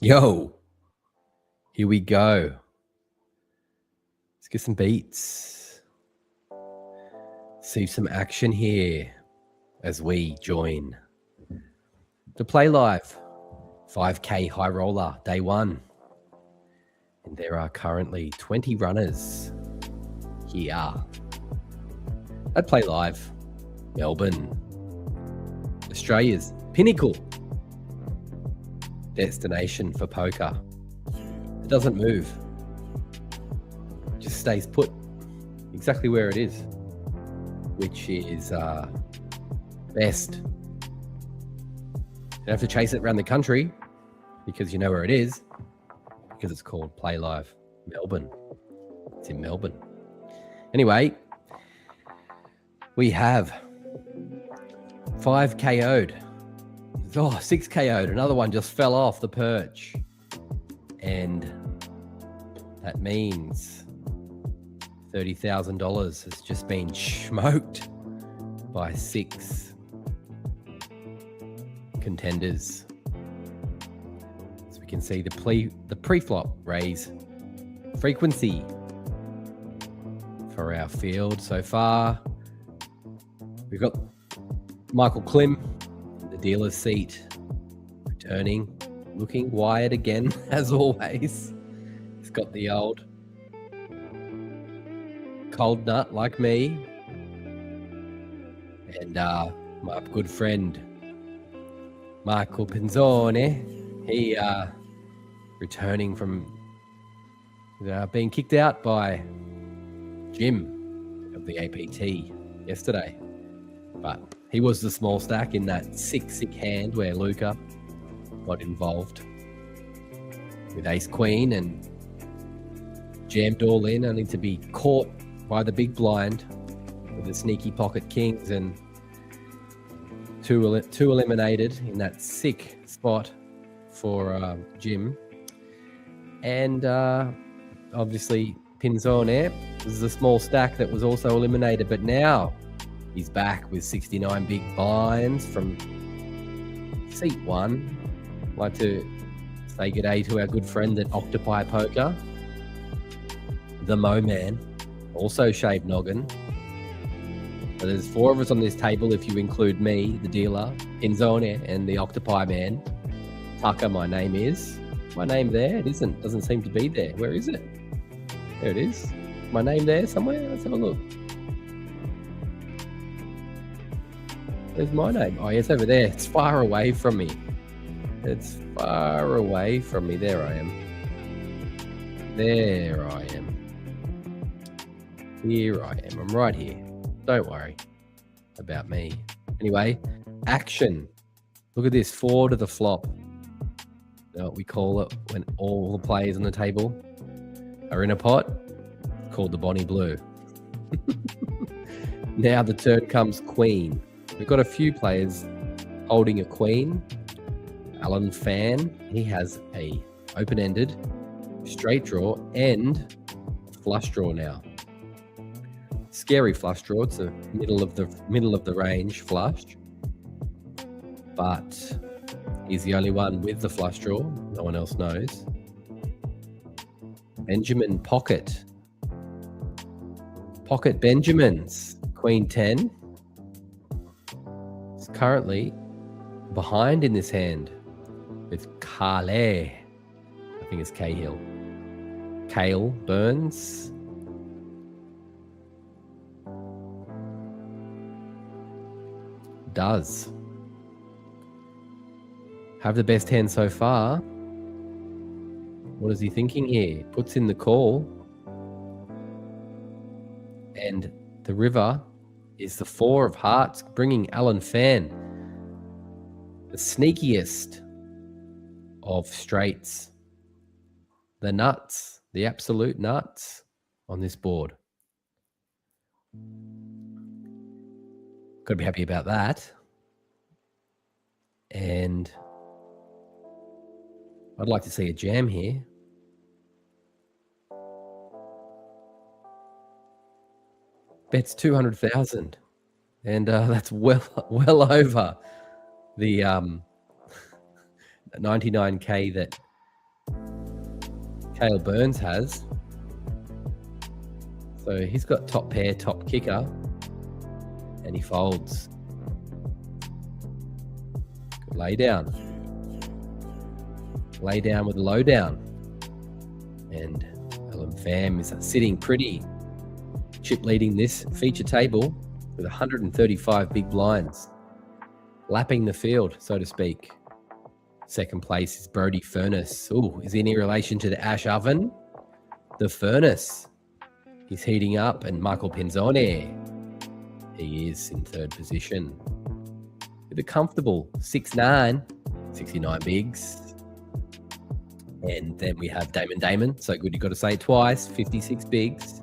Yo, here we go. Let's get some beats. See some action here as we join the Playlive 5K Highroller Day 1. And there are currently 20 runners here at Playlive, Melbourne, Australia's pinnacle destination for poker. It doesn't move. It just stays put exactly where it is, which is best. You don't have to chase it around the country because you know where it is, because it's called Playlive Melbourne. It's in Melbourne. Anyway, we have 5 KO'd. 6 KO'd. Another one just fell off the perch. And that means $30,000 has just been smoked by 6 contenders. So we can see the pre-flop raise frequency for our field so far. We've got Michael Klim in the dealer's seat, returning, looking wired again, as always. He's got the old cold nut like me. And my good friend, Marco Penzone, he returning from being kicked out by Jim of the APT yesterday. But he was the small stack in that sick hand where Luca got involved with Ace Queen and jammed all in, only to be caught by the big blind with the sneaky pocket kings, and two eliminated in that sick spot for Jim. And obviously Pinzone was the small stack that was also eliminated, but now he's back with 69 big blinds from seat 1. I'd like to say good day to our good friend at Octopi Poker, the Mo Man, also shaved noggin. So there's 4 of us on this table if you include me, the dealer, Pinzone, and the Octopi Man. Tucker, my name is. My name there? It isn't. Doesn't seem to be there. Where is it? There it is. My name there somewhere? Let's have a look. There's my name. Oh, it's over there. It's far away from me. It's far away from me. There I am. There I am. Here I am. I'm right here. Don't worry about me. Anyway, action. Look at this. 4 to the flop. You know what we call it when all the players on the table are in a pot? It's called the Bonnie Blue. Now the turn comes Queen. We've got a few players holding a queen. Alan Fan, he has a open-ended straight draw and flush draw now. Scary flush draw. It's the middle of the range flush, but he's the only one with the flush draw. No one else knows. Benjamin Pocket Benjamins, Queen 10. Is currently behind in this hand with Kale. I think it's Cahill. Kale Burns. Does have the best hand so far. What is he thinking here? Puts in the call. And the river is the 4 of hearts, bringing Alan Fan, the sneakiest of straights, the nuts, the absolute nuts on this board. Got to be happy about that. And I'd like to see a jam here. Bets 200,000, and that's well over the 99k that Cale Burns has. So he's got top pair, top kicker, and he folds. Good lay down. Lay down with a low down. And Alan Pham is sitting pretty. Chip leading this feature table with 135 big blinds. Lapping the field, so to speak. Second place is Brodie Furness. Ooh, is he any relation to the Ash Oven? The Furnace. He's heating up, and Michael Penzone, he is in third position with a comfortable 6'9", 69 bigs. And then we have Damon. So good, you've got to say it twice, 56 bigs.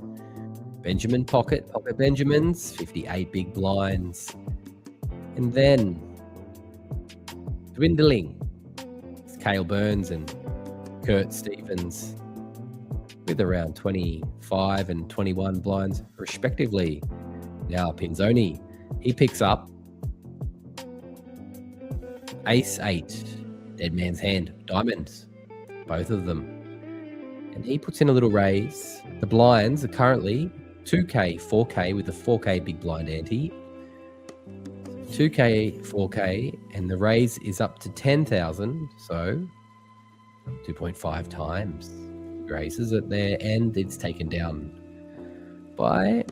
Benjamin Pocket Benjamins, 58 big blinds. And then dwindling, it's Cale Burns and Kurt Stevens with around 25 and 21 blinds respectively. Now Pinzoni, he picks up Ace 8, Dead Man's Hand, Diamonds, both of them. And he puts in a little raise. The blinds are currently 2K, 4K with a 4K big blind ante. 2K, 4K, and the raise is up to 10,000, so 2.5 times. Raises at there, and it's taken down by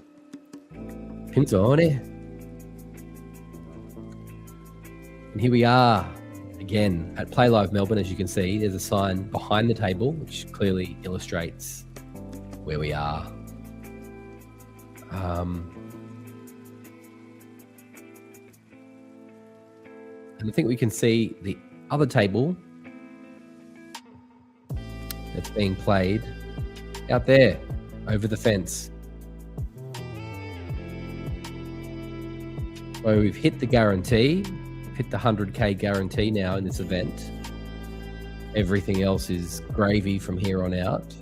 Pinzone. And here we are again at Playlive Melbourne. As you can see, there's a sign behind the table which clearly illustrates where we are. And I think we can see the other table that's being played out there over the fence. So we've hit the guarantee, hit the 100K guarantee now in this event. Everything else is gravy from here on out.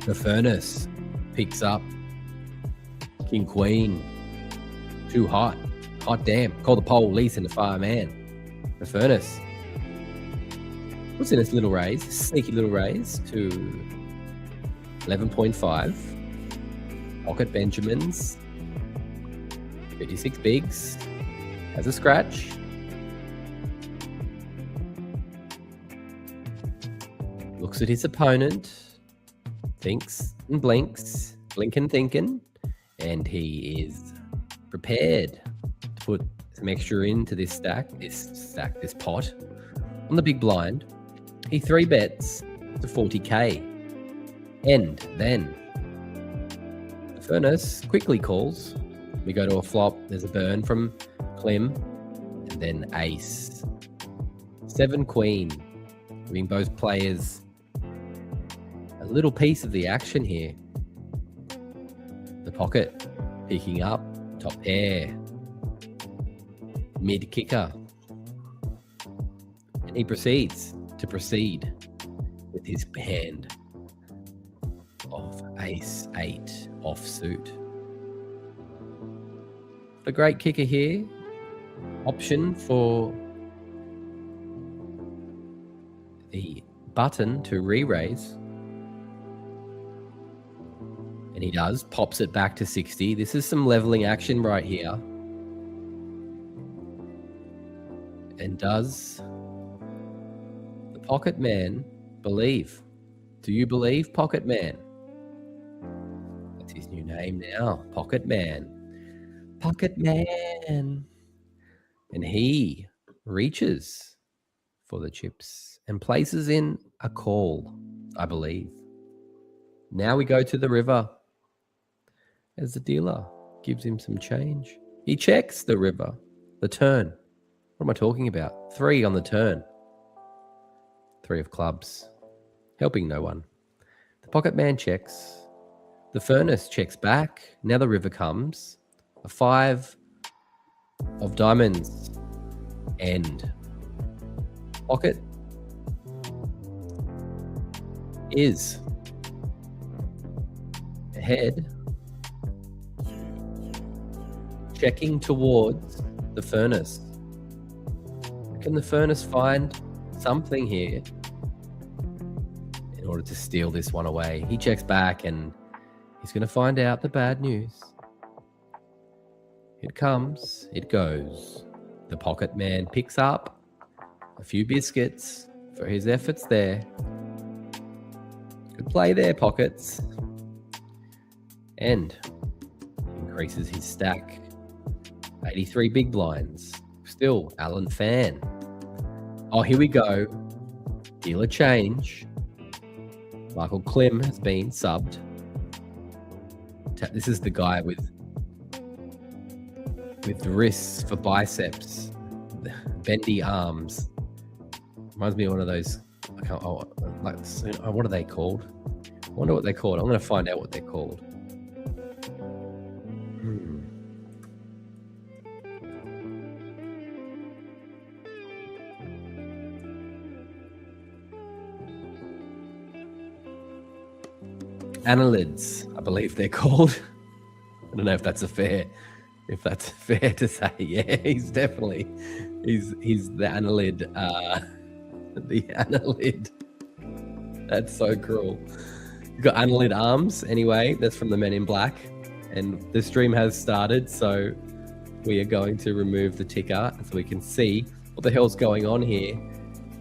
The Furnace picks up King Queen. Too hot. Hot damn. Call the police and the fireman. The Furnace. What's in this little raise? Sneaky little raise to 11.5. Pocket Benjamins. 56 bigs. Has a scratch. Looks at his opponent. Thinks and blinks. Blinking, thinking. And he is prepared to put some extra into this this pot on the big blind. He 3-bets to 40K. And then the Furnace quickly calls. We go to a flop. There's a burn from Clem. And then Ace. 7 Queen. Giving both players a little piece of the action here. The Pocket picking up. Top pair. Mid kicker. And he proceeds to proceed with his hand of Ace 8 offsuit. A great kicker here. Option for the button to re-raise. And he does, pops it back to 60. This is some leveling action right here. And does the Pocket Man believe? Do you believe, Pocket Man? That's his new name now, Pocket Man. Pocket Man. And he reaches for the chips and places in a call, I believe. Now we go to the river. As the dealer gives him some change. He checks the river, the turn. What am I talking about? 3 on the turn. 3 of clubs, helping no one. The Pocket Man checks. The Furnace checks back. Now the river comes. A 5 of diamonds. And Pocket is ahead. Checking towards the Furnace. Can the Furnace find something here in order to steal this one away. He checks back and he's going to find out the bad news. It comes, it goes. The pocket man picks up a few biscuits for his efforts there. Good play there, Pockets. And increases his stack. 83 big blinds. Still, Alan Fan. Oh, here we go. Dealer change. Michael Klim has been subbed. This is the guy with the wrists for biceps, bendy arms. Reminds me of one of those. What are they called? I wonder what they're called. I'm going to find out what they're called. Annelids, I believe they're called. I don't know if that's fair to say. Yeah, he's the annelid. The annelid. That's so cruel. You've got annelid arms. Anyway, that's from the Men in Black, and the stream has started. So we are going to remove the ticker so we can see what the hell's going on here.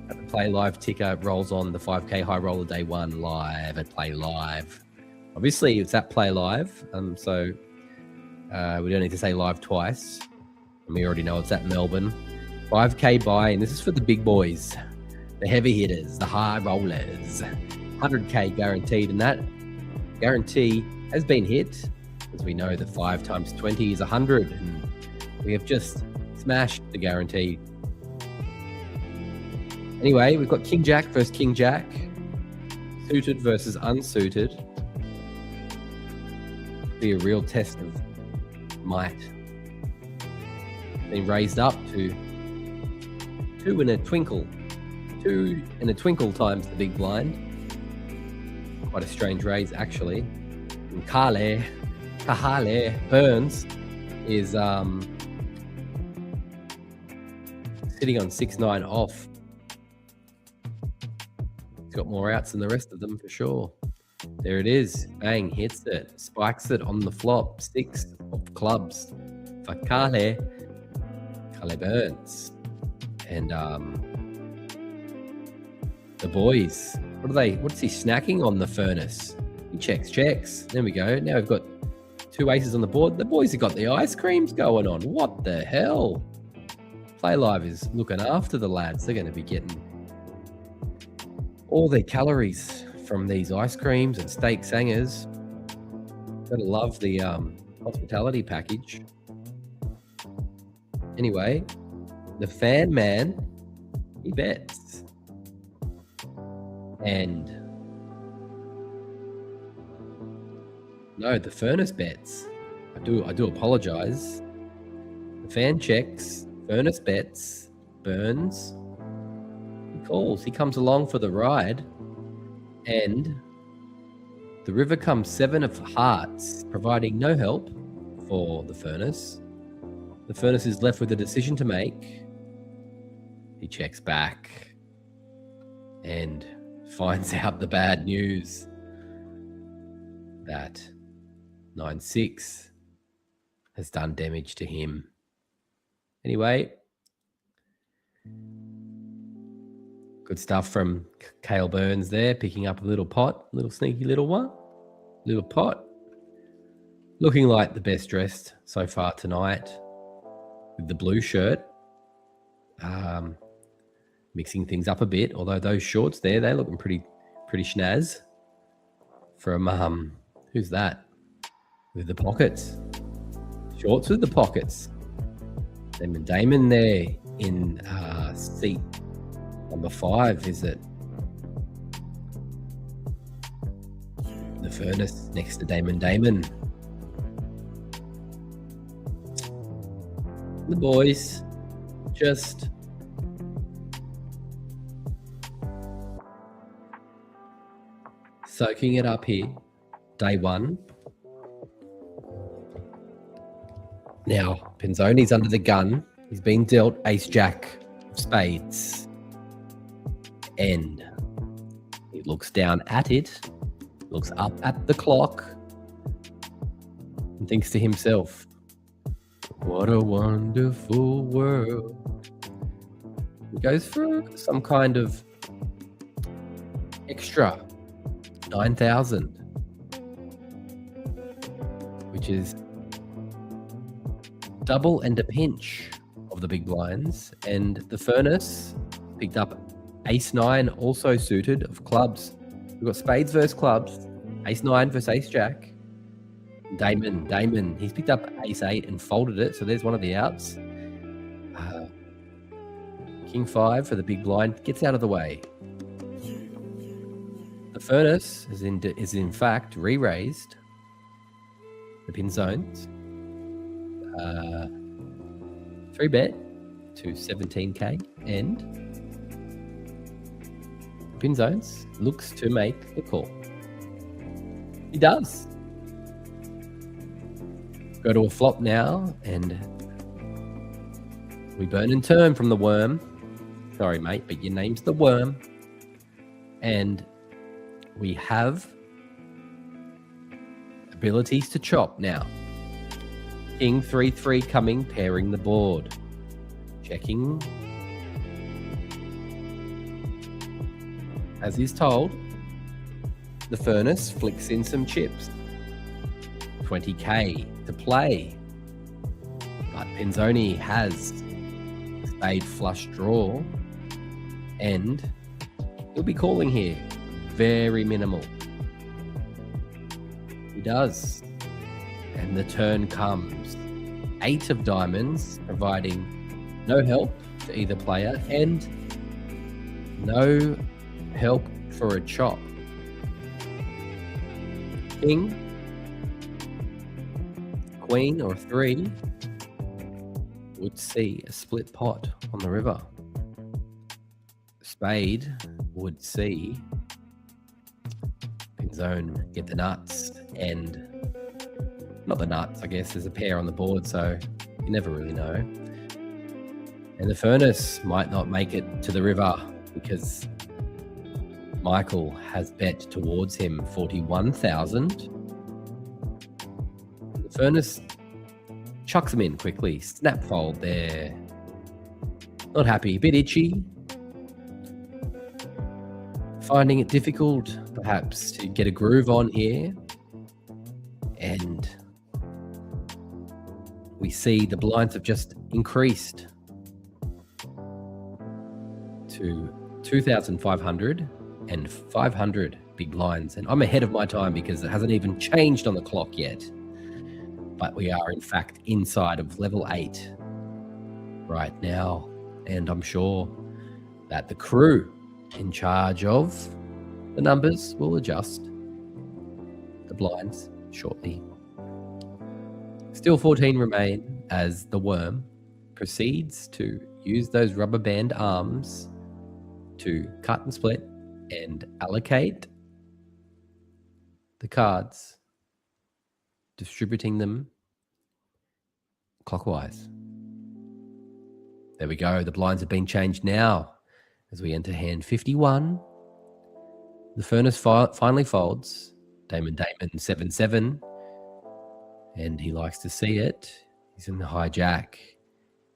At the Playlive ticker rolls on the 5K Highroller Day 1 live at Playlive. Obviously, it's at Playlive, so we don't need to say live twice. And we already know it's at Melbourne. 5K buy, and this is for the big boys, the heavy hitters, the high rollers. 100K guaranteed, and that guarantee has been hit, as we know that 5 times 20 is 100, and we have just smashed the guarantee. Anyway, we've got King Jack versus King Jack, suited versus unsuited. Be a real test of might. Been raised up to 2 in a twinkle. 2 in a twinkle times the big blind. Quite a strange raise, actually. And Kahale Burns is sitting on 6-9 off. He's got more outs than the rest of them for sure. There it is. Bang, hits it. Spikes it on the flop. 6 of clubs for Kahale Burns. And the boys. What's he snacking on the furnace? He checks. There we go. Now we've got 2 aces on the board. The boys have got the ice creams going on. What the hell? Playlive is looking after the lads. They're going to be getting all their calories from these ice creams and steak sangers. Gotta love the hospitality package. Anyway, the fan man, he bets. And no, the furnace bets. I do apologize. The fan checks, furnace bets, Burns. He calls. He comes along for the ride. And the river comes 7 of hearts, providing no help for the furnace. The furnace is left with a decision to make. He checks back and finds out the bad news that 9-6 has done damage to him. Anyway, good stuff from Cale Burns there, picking up a little pot, little sneaky little one, little pot. Looking like the best dressed so far tonight with the blue shirt. Mixing things up a bit, although those shorts there, they're looking pretty schnaz. From, who's that? With the pockets. Shorts with the pockets. Damon there in seat number 5, is it? The furnace next to Damon. The boys just soaking it up here. Day 1. Now, Pinzoni's under the gun. He's been dealt ace-jack of spades. And he looks down at it, looks up at the clock, and thinks to himself, what a wonderful world. He goes for some kind of extra 9,000, which is double and a pinch of the big blinds. And the furnace picked up ace 9, also suited, of clubs. We've got spades versus clubs, ace 9 versus ace jack. Damon, he's picked up ace 8 and folded it, so there's one of the outs. King 5 for the big blind gets out of the way. The furnace is in fact re-raised the pin zones. 3-bet to 17k, and pin zones looks to make the call. He does. Go to a flop now, and we burn and turn from the worm. Sorry, mate, but your name's the worm. And we have abilities to chop now. King 3-3 coming, pairing the board. Checking. As is told, the furnace flicks in some chips. 20k to play. But Pinzoni has spade flush draw, and he'll be calling here. Very minimal. He does. And the turn comes. 8 of diamonds, providing no help to either player and no help for a chop. King, queen, or 3 would see a split pot on the river. Spade would see Pinzone get the nuts, and not the nuts, I guess. There's a pair on the board, so you never really know. And the furnace might not make it to the river because Michael has bet towards him 41,000. The furnace chucks him in quickly. Snap fold there. Not happy, a bit itchy. Finding it difficult, perhaps, to get a groove on here. And we see the blinds have just increased to 2,500 and 500 big blinds. And I'm ahead of my time because it hasn't even changed on the clock yet. But we are, in fact, inside of level 8 right now. And I'm sure that the crew in charge of the numbers will adjust the blinds shortly. Still 14 remain as the worm proceeds to use those rubber band arms to cut and split and allocate the cards, distributing them clockwise. There we go. The blinds have been changed now as we enter hand 51. The furnace finally folds. Damon 7-7. And he likes to see it. He's in the hijack.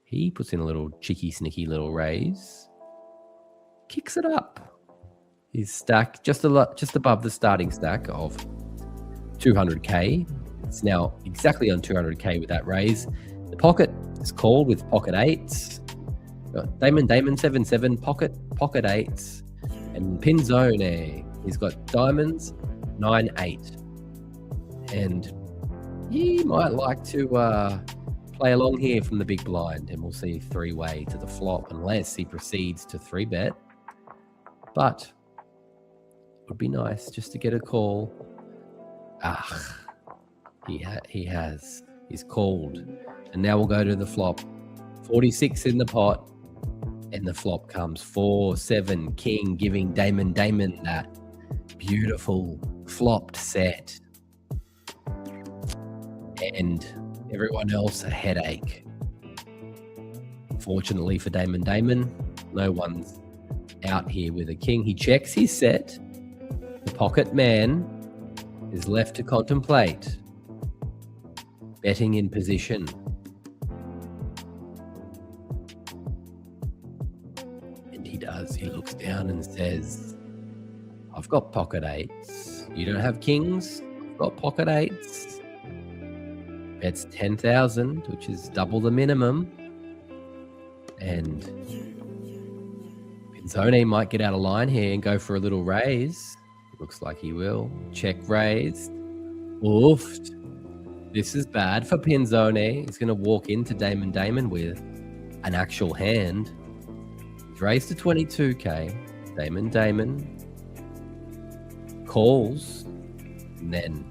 He puts in a little cheeky, sneaky little raise. Kicks it up. His stack just above the starting stack of 200k. It's now exactly on 200k with that raise. The pocket is called with pocket 8s. Got Damon 7-7, pocket 8s. And Pinzone, he's got diamonds 9-8. And he might like to play along here from the big blind, and we'll see 3-way to the flop unless he proceeds to 3-bet. But it would be nice just to get a call. He has. He's called. And now we'll go to the flop. 46 in the pot. And the flop comes 4-7 king, giving Damon that beautiful flopped set. And everyone else a headache. Fortunately for Damon, no one's out here with a king. He checks his set. The pocket man is left to contemplate. Betting in position. And he does. He looks down and says, I've got pocket eights. You don't have kings? I've got pocket eights. Bets 10,000, which is double the minimum. And Pinzone might get out of line here and go for a little raise. Looks like he will. Check raised. Oofed. This is bad for Pinzone. He's going to walk into Damon with an actual hand. He's raised to 22k. Damon calls. And then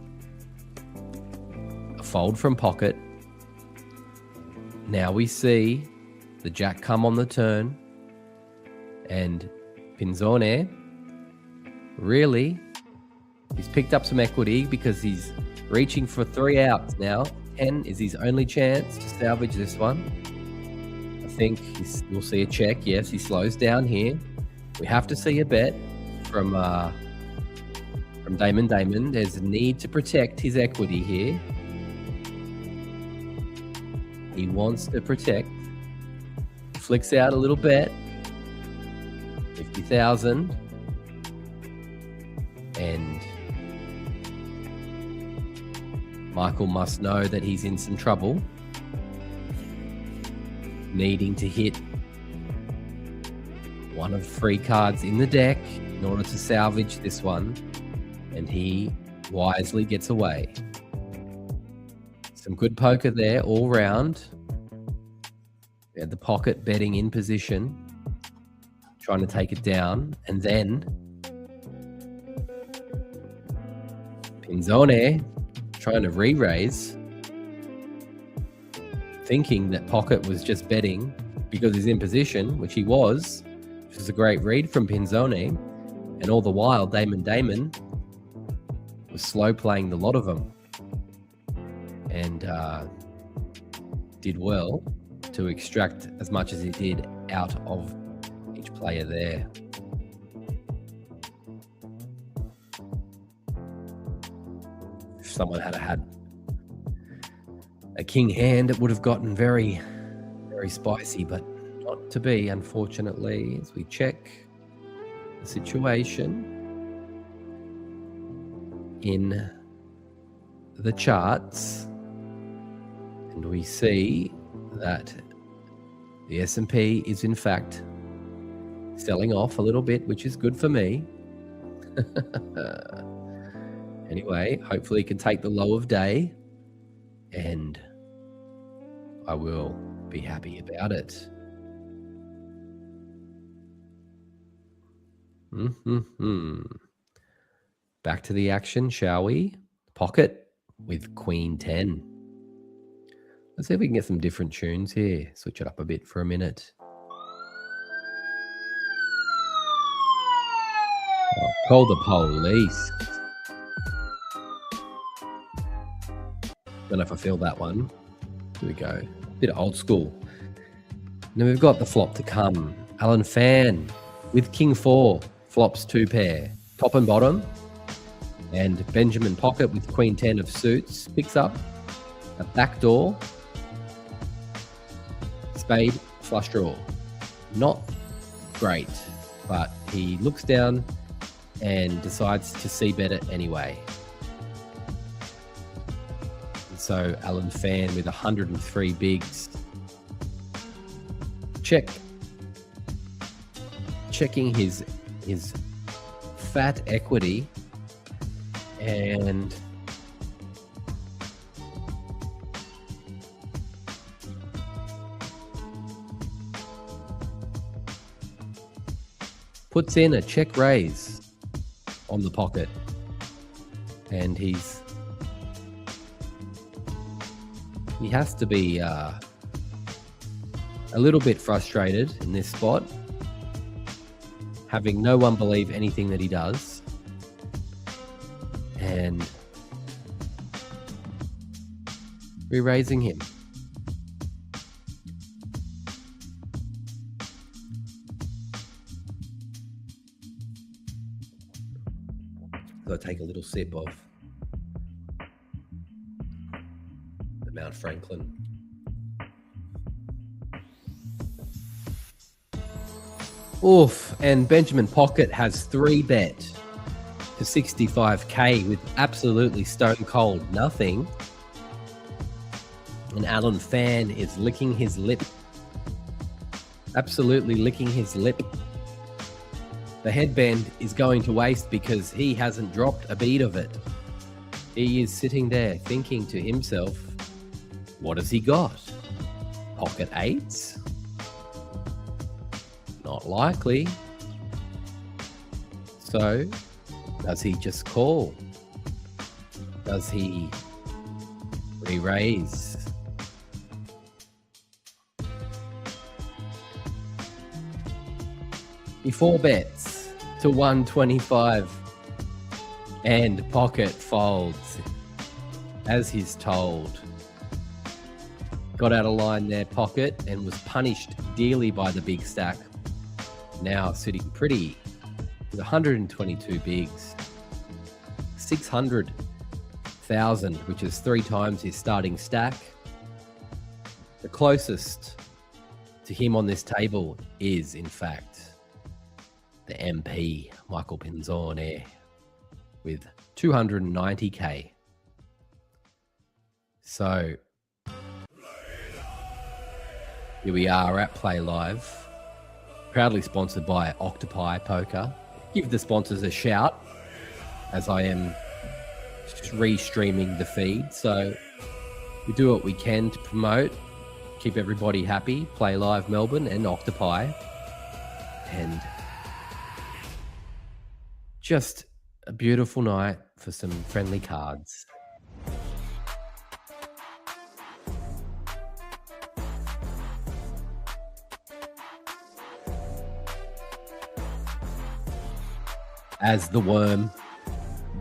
a fold from pocket. Now we see the jack come on the turn. And Pinzone, really, he's picked up some equity because he's reaching for 3 outs now. 10 is his only chance to salvage this one. I think we'll see a check. Yes, he slows down here. We have to see a bet from Damon. There's a need to protect his equity here. He wants to protect. Flicks out a little bet. 50,000. And Michael must know that he's in some trouble. Needing to hit one of 3 cards in the deck in order to salvage this one. And he wisely gets away. Some good poker there all round. We had the pocket betting in position, trying to take it down. And then Pinzone trying to re-raise, thinking that pocket was just betting because he's in position, which he was, which is a great read from Pinzone. And all the while, Damon was slow playing the lot of them and did well to extract as much as he did out of each player there. If someone had had a king hand, it would have gotten very, very spicy, but not to be, unfortunately, as we check the situation in the charts, and we see that the S&P is in fact selling off a little bit, which is good for me. Anyway, hopefully he can take the low of day, and I will be happy about it. Back to the action, shall we? Pocket with Queen 10. Let's see if we can get some different tunes here. Switch it up a bit for a minute. Oh, call the police. Don't know if I feel that one. Here we go. Bit of old school. Then we've got the flop to come. Alan Fan with King 4. Flops 2 pair. Top and bottom. And Benjamin Pocket with Queen 10 of suits. Picks up a backdoor. Spade flush draw. Not great, but he looks down and decides to see bet it anyway. And so Alan Fan with 103 bigs. Checking his fat equity and puts in a check raise on the pocket, and he has to be a little bit frustrated in this spot, having no one believe anything that he does, and re-raising him. So I take a little sip of the Mount Franklin. Oof, and Benjamin Pocket has 3-bet to 65k with absolutely stone cold nothing. And Alan Fan is licking his lip. Absolutely licking his lip. The headband is going to waste because he hasn't dropped a beat of it. He is sitting there thinking to himself, what has he got? Pocket 8s? Not likely. So, does he just call? Does he re-raise? He 4-bets to 125 and Pocket folds as he's told. Got out of line there, Pocket, and was punished dearly by the big stack. Now sitting pretty with 122 bigs, 600,000, which is 3 times his starting stack. The closest to him on this table is, in fact, the MP, Michael Pinzone, with 290k. So here we are at Playlive, proudly sponsored by Octopi Poker. Give the sponsors a shout as I am re-streaming the feed. So we do what we can to promote, keep everybody happy. Playlive Melbourne and Octopi. And just a beautiful night for some friendly cards. As the worm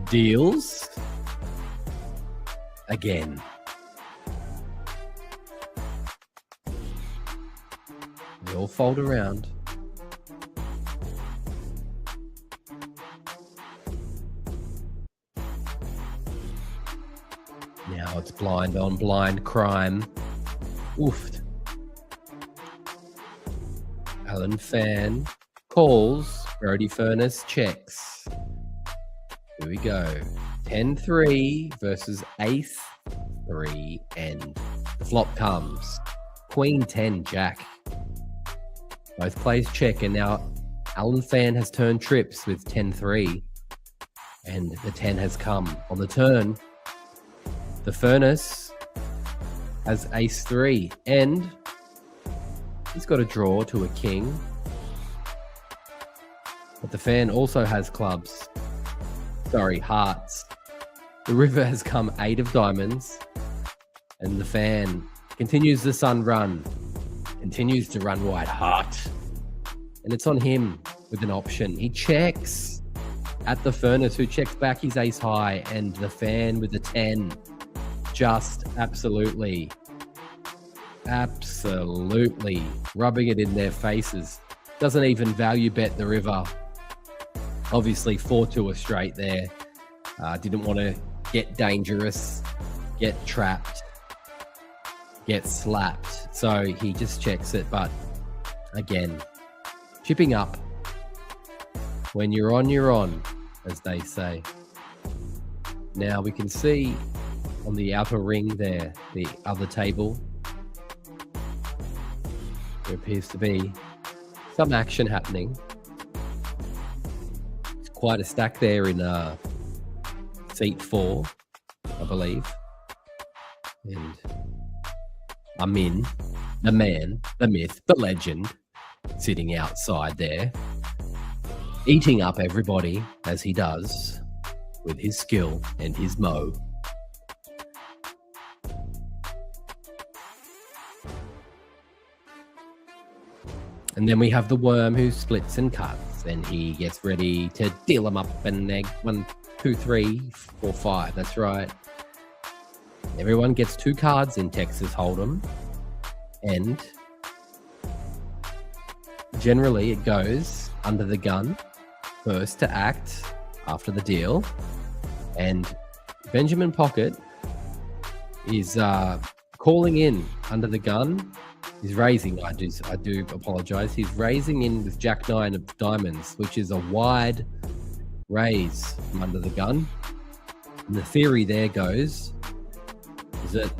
deals again. They all fold around. Now it's blind on blind crime. Oofed. Alan Fan calls. Brody Furness checks. Here we go. 10-3 versus Ace-3, and the flop comes. Queen 10 Jack. Both plays check, and now Alan Fan has turned trips with 10-3, and the 10 has come on the turn. The Furnace has Ace-3, and he's got a draw to a king. But the Fan also has clubs. Sorry, hearts. The river has come 8 of diamonds. And the Fan continues the sun run. Continues to run white heart. And it's on him with an option. He checks at the Furnace, who checks back his ace high. And the Fan with the 10. Just absolutely rubbing it in their faces. Doesn't even value bet the river. Obviously 4-2 a straight there. Didn't want to get dangerous, get trapped, get slapped. So he just checks it. But again, chipping up. When you're on, as they say. Now we can see on the outer ring there, the other table. There appears to be some action happening. Quite a stack there in seat 4, I believe. And Amin, the man, the myth, the legend, sitting outside there, eating up everybody as he does with his skill and his mo. And then we have the worm who splits and cuts, and he gets ready to deal him up and egg 1, 2, 3, 4, 5. That's right. Everyone gets 2 cards in Texas Hold'em, and generally it goes under the gun, first to act, after the deal, and Benjamin Pocket is calling in under the gun. He's raising. I do apologize. He's raising in with Jack 9 of diamonds, which is a wide raise from under the gun. And the theory there goes is that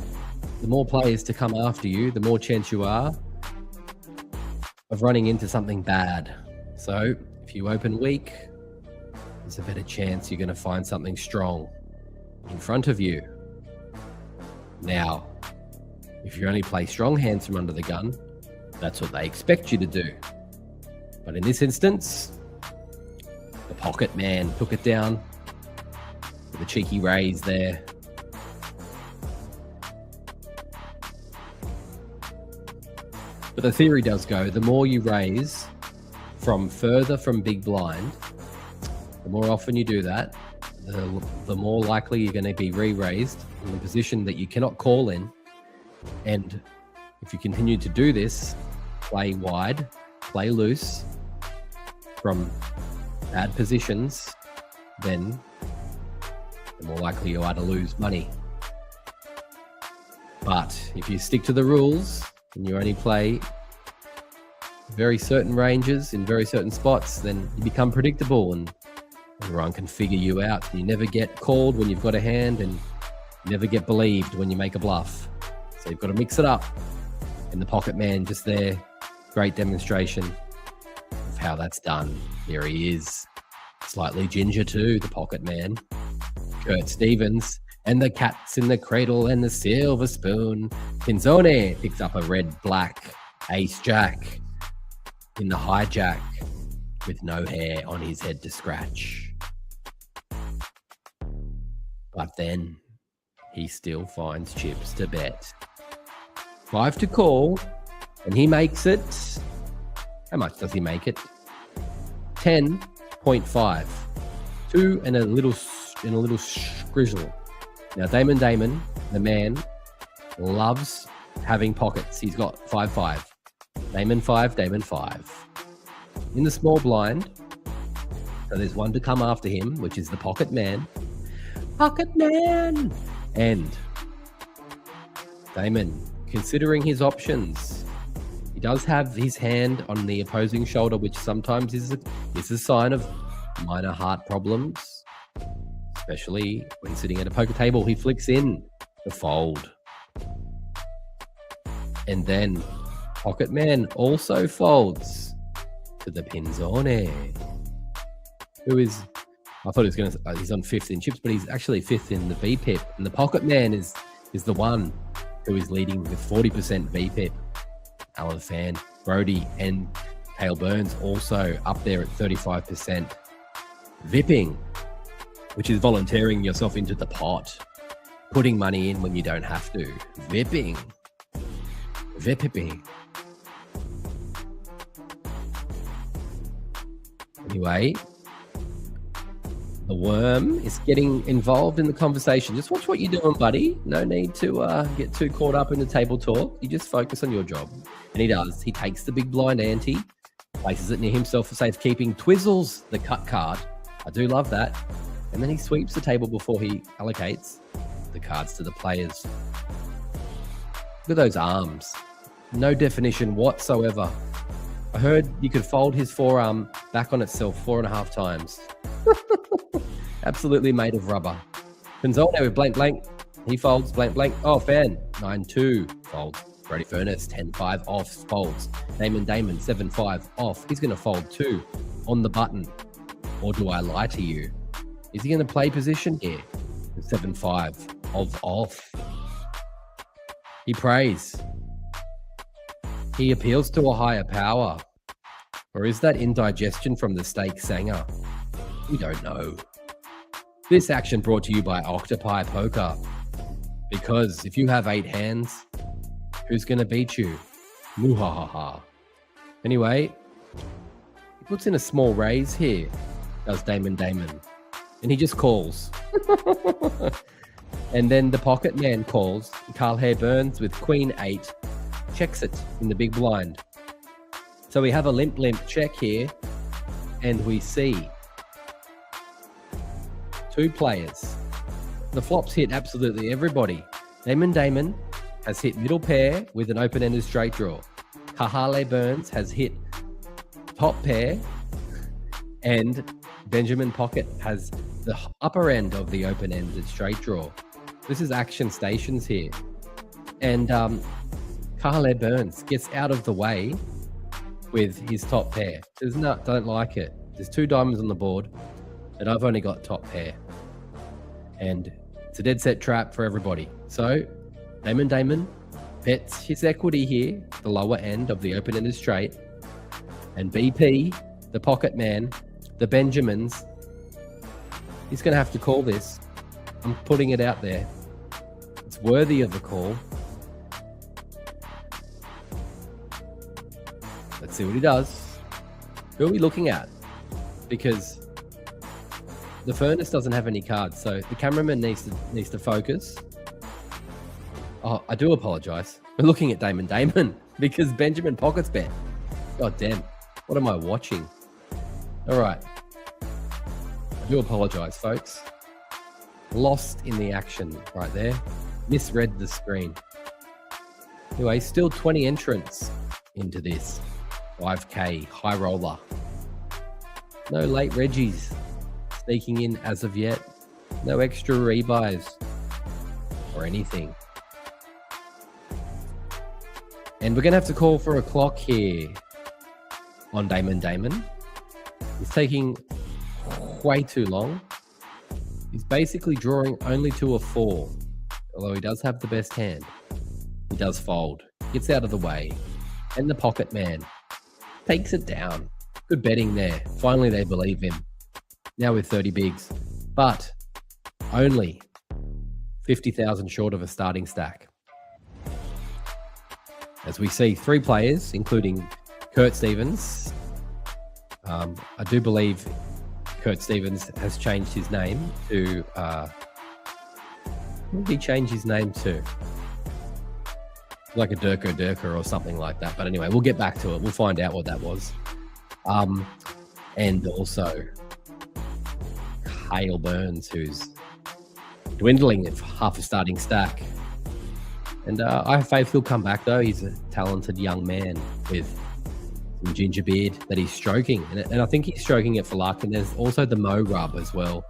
the more players to come after you, the more chance you are of running into something bad. So if you open weak, there's a better chance you're going to find something strong in front of you. Now, if you only play strong hands from under the gun, that's what they expect you to do. But in this instance, the Pocket Man took it down with a cheeky raise there. But the theory does go, the more you raise from further from big blind, the more often you do that, the more likely you're going to be re-raised in a position that you cannot call in. And if you continue to do this, play wide, play loose from bad positions, then the more likely you are to lose money. But if you stick to the rules and you only play very certain ranges in very certain spots, then you become predictable and everyone can figure you out. You never get called when you've got a hand, and you never get believed when you make a bluff. So you've got to mix it up. And the Pocket Man just there, great demonstration of how that's done. Here he is, slightly ginger too, the Pocket Man. Kurt Stevens, and the cat's in the cradle and the silver spoon. Pinzone picks up a red-black ace-jack in the hijack with no hair on his head to scratch. But then he still finds chips to bet. 5 to call, and he makes it. How much does he make it? 10.5. 2 and a little scrizzle. Now Damon, the man, loves having pockets. He's got 5-5. Damon 5. In the small blind, so there's one to come after him, which is the Pocket Man. Pocket Man! And Damon, considering his options, he does have his hand on the opposing shoulder, which sometimes is a sign of minor heart problems, especially when sitting at a poker table. He flicks in the fold. And then Pocket Man also folds to the Pinzone, who is, I thought he was he's on 5th in chips, but he's actually 5th in the VPIP. And the Pocket Man is the one who is leading with 40% VPIP. Alan Fan, Brody, and Hale Burns also up there at 35%. Vipping, which is volunteering yourself into the pot, putting money in when you don't have to. Vipping. Anyway, the Worm is getting involved in the conversation. Just watch what you're doing, buddy. No need to get too caught up in the table talk. You just focus on your job. And he does. He takes the big blind ante, places it near himself for safekeeping, twizzles the cut card. I do love that. And then he sweeps the table before he allocates the cards to the players. Look at those arms. No definition whatsoever. I heard you could fold his forearm back on itself 4.5 times. Absolutely made of rubber. Pinzone with blank. He folds blank. Oh, Fan. 9-2 folds. Brody Furness 10-5 off folds. Damon 7-5 off. He's going to fold 2 on the button. Or do I lie to you? Is he going to play position here? 7-5 of off. He prays. He appeals to a higher power. Or is that indigestion from the steak sanger? We don't know. This action brought to you by Octopi Poker. Because if you have 8 hands, who's going to beat you? Muhahaha. Anyway, he puts in a small raise here, does Damon. And he just calls. And then the Pocket Man calls. Carl Hare Burns with Queen 8 checks it in the big blind. So we have a limp check here, and we see 2 players. The flops hit absolutely everybody. Damon has hit middle pair with an open-ended straight draw. Kahale Burns has hit top pair, and Benjamin Pocket has the upper end of the open-ended straight draw. This is action stations here. And Kahale Burns gets out of the way with his top pair. Don't like it. There's 2 diamonds on the board, and I've only got top pair. And it's a dead set trap for everybody. So Damon bets his equity here, the lower end of the open-ended straight. And BP, the pocket man, the Benjamins, he's going to have to call this. I'm putting it out there. It's worthy of a call. Let's see what he does. Who are we looking at? Because the furnace doesn't have any cards, so the cameraman needs to focus. Oh, I do apologize. We're looking at Damon because Benjamin Pocket's bet. God damn. What am I watching? All right. I do apologize, folks. Lost in the action right there. Misread the screen. Anyway, still 20 entrants into this 5K Highroller. No late Reggies sneaking in as of yet. No extra rebuys or anything. And we're going to have to call for a clock here on Damon. He's taking way too long. He's basically drawing only to a 4, although he does have the best hand. He does fold, gets out of the way, and the pocket man takes it down. Good betting there. Finally, they believe him. Now with 30 bigs, but only 50,000 short of a starting stack. As we see 3 players, including Kurt Stevens. I do believe Kurt Stevens has changed his name to... what did he change his name to? Like a Durker or something like that. But anyway, we'll get back to it. We'll find out what that was. And also Hale Burns, who's dwindling at half a starting stack. And I have faith he'll come back, though. He's a talented young man with some ginger beard that he's stroking. And I think he's stroking it for luck. And there's also the Mo rub as well,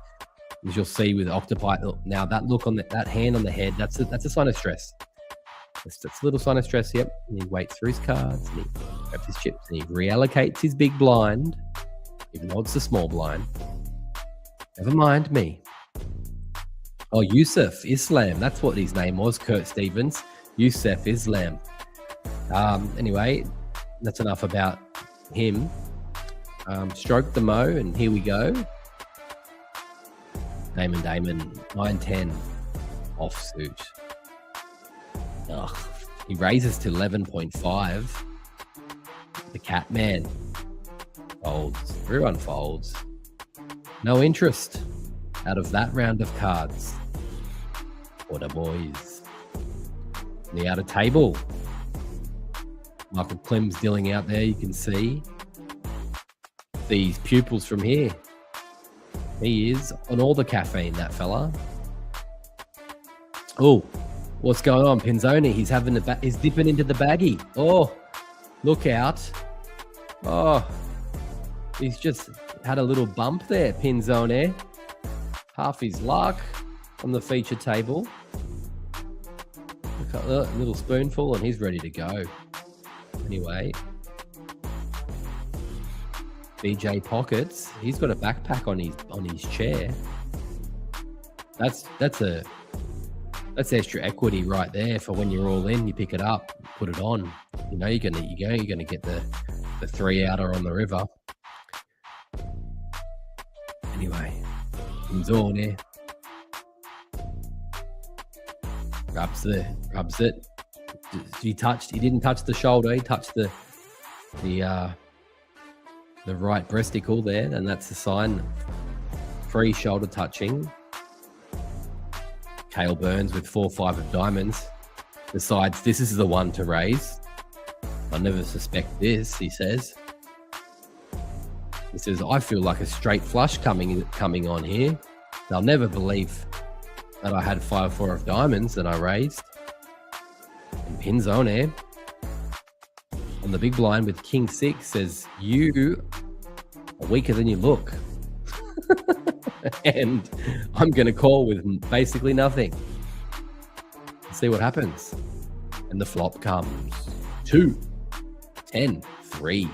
as you'll see with Octopi. Now, that look on that hand on the head, that's a sign of stress. That's a little sign of stress, yep. And he waits for his cards, and he grabs his chips, and he reallocates his big blind, even though it's a small blind. Never mind me. Oh, Yusuf Islam. That's what his name was, Kurt Stevens. Yusuf Islam. Anyway, that's enough about him. Stroke the Mo, and here we go. Damon, 9-10. Offsuit. Ugh. He raises to 11.5. The Catman folds. Everyone folds. No interest out of that round of cards. What a boys. The outer table. Michael Klim's dealing out there, you can see. These pupils from here. He is on all the caffeine, that fella. Oh, what's going on? Pinzoni, he's dipping into the baggie. Oh, look out. Oh, he's just had a little bump there, Pinzoni. Half his luck on the feature table. Look at a little spoonful and he's ready to go. Anyway, BJ Pockets, he's got a backpack on his chair. That's extra equity right there for when you're all in. You pick it up, put it on. You know you're gonna get the 3-outer on the river. Anyway, he's on there. Rubs it. He didn't touch the shoulder. He touched the right breasticle there, and that's a sign. Free shoulder touching. Cale Burns with 4-5 of diamonds. Decides this is the one to raise. I'll never suspect this, he says. He says, I feel like a straight flush coming on here. They'll never believe that I had 5-4 of diamonds that I raised. And pins on air. On the big blind with King 6 says, you are weaker than you look. And I'm going to call with basically nothing. Let's see what happens. And the flop comes 2, 10, 3,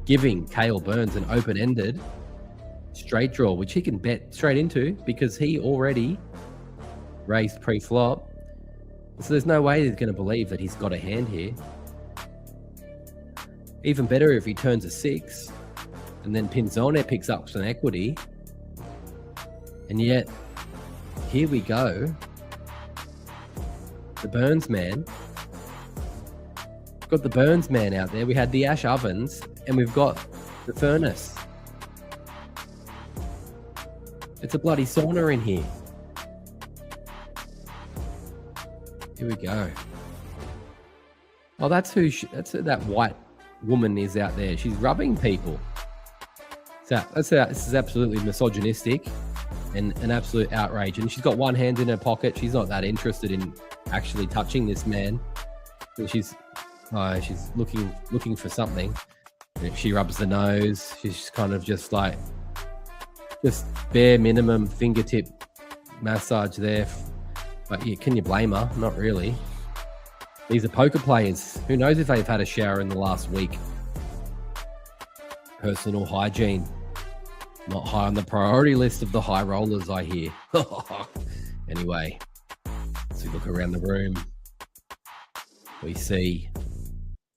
giving Cale Burns an open-ended straight draw, which he can bet straight into because he already raised pre-flop. So there's no way he's going to believe that he's got a hand here. Even better if he turns a 6 and then Pinzone picks up some equity. And yet, here we go. The Burns man. Got the Burns man out there. We had the Ash Ovens and we've got the Furnace. It's a bloody sauna in here. Here we go. Oh, that's who that white woman is out there. She's rubbing people. So this is absolutely misogynistic and an absolute outrage. And she's got one hand in her pocket. She's not that interested in actually touching this man. And she's looking for something. And if she rubs the nose, she's kind of just bare minimum fingertip massage there. But yeah, can you blame her? Not really. These are poker players. Who knows if they've had a shower in the last week? Personal hygiene. Not high on the priority list of the high rollers, I hear. Anyway, as we look around the room, we see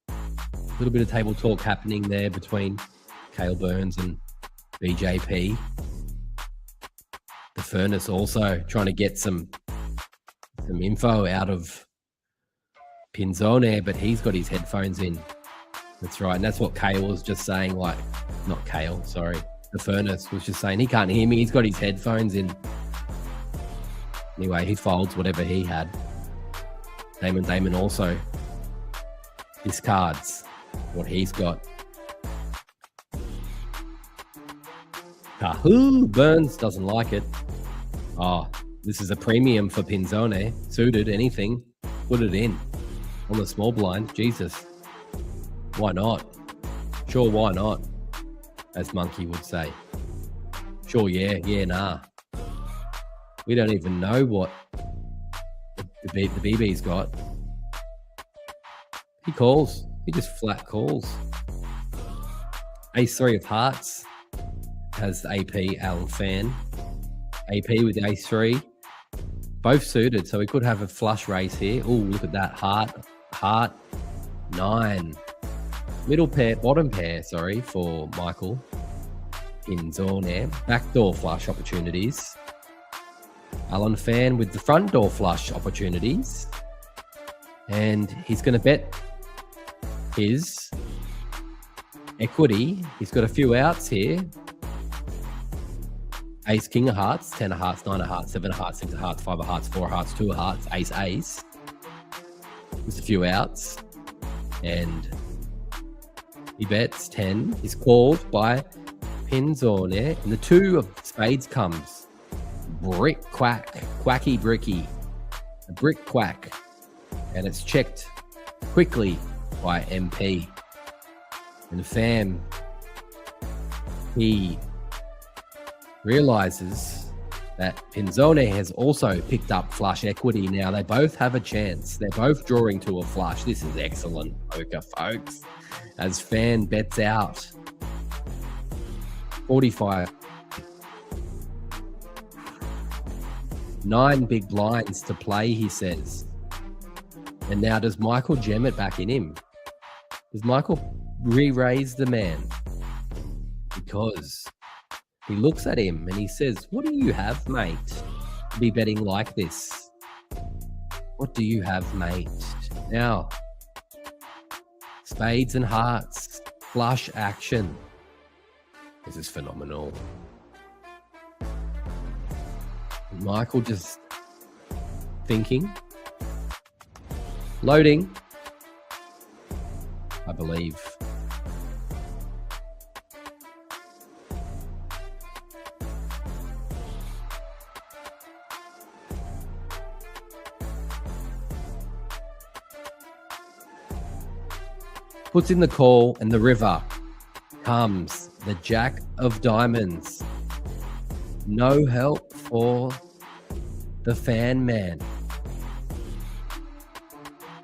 a little bit of table talk happening there between Cale Burns and BJP. The Furnace also trying to get some info out of Pinzone, but he's got his headphones in. That's right. And that's what Cale was just saying. Not Cale, sorry. The Furnace was just saying he can't hear me. He's got his headphones in. Anyway, he folds whatever he had. Damon also discards what he's got. Kahoo! Burns doesn't like it. Oh, this is a premium for Pinzone. Suited, anything. Put it in. On the small blind. Jesus. Why not? Sure, why not? As Monkey would say. Sure, yeah, nah. We don't even know what the BB's got. He calls. He just flat calls. Ace-3 of hearts has AP, Alan Fan. AP with the Ace-3. Both suited, so we could have a flush race here. Oh, look at that. Heart. 9. Bottom pair, sorry, for Michael. Pinzone. Backdoor flush opportunities. Alan Fan with the front door flush opportunities. And he's going to bet his equity. He's got a few outs here. Ace, King of Hearts, 10 of Hearts, 9 of Hearts, 7 of Hearts, 6 of Hearts, 5 of Hearts, 4 of Hearts, 2 of Hearts, Ace. There's a few outs. And he bets 10. He's called by Pinzone. And the 2 of spades comes. Brick quack. Quacky bricky. A brick quack. And it's checked quickly by MP. And Fam, he realizes that Pinzone has also picked up flush equity. Now they both have a chance. They're both drawing to a flush. This is excellent poker, folks. As Fan bets out 45. 9 big blinds to play, he says. And now does Michael jam it back in him? Does Michael re-raise the man? Because he looks at him and he says, what do you have, mate, to be betting like this? What do you have, mate? Now, spades and hearts, flush action. This is phenomenal. Michael just thinking. Loading. I believe. puts in the call, and the river comes the Jack of Diamonds. No help for the fan man.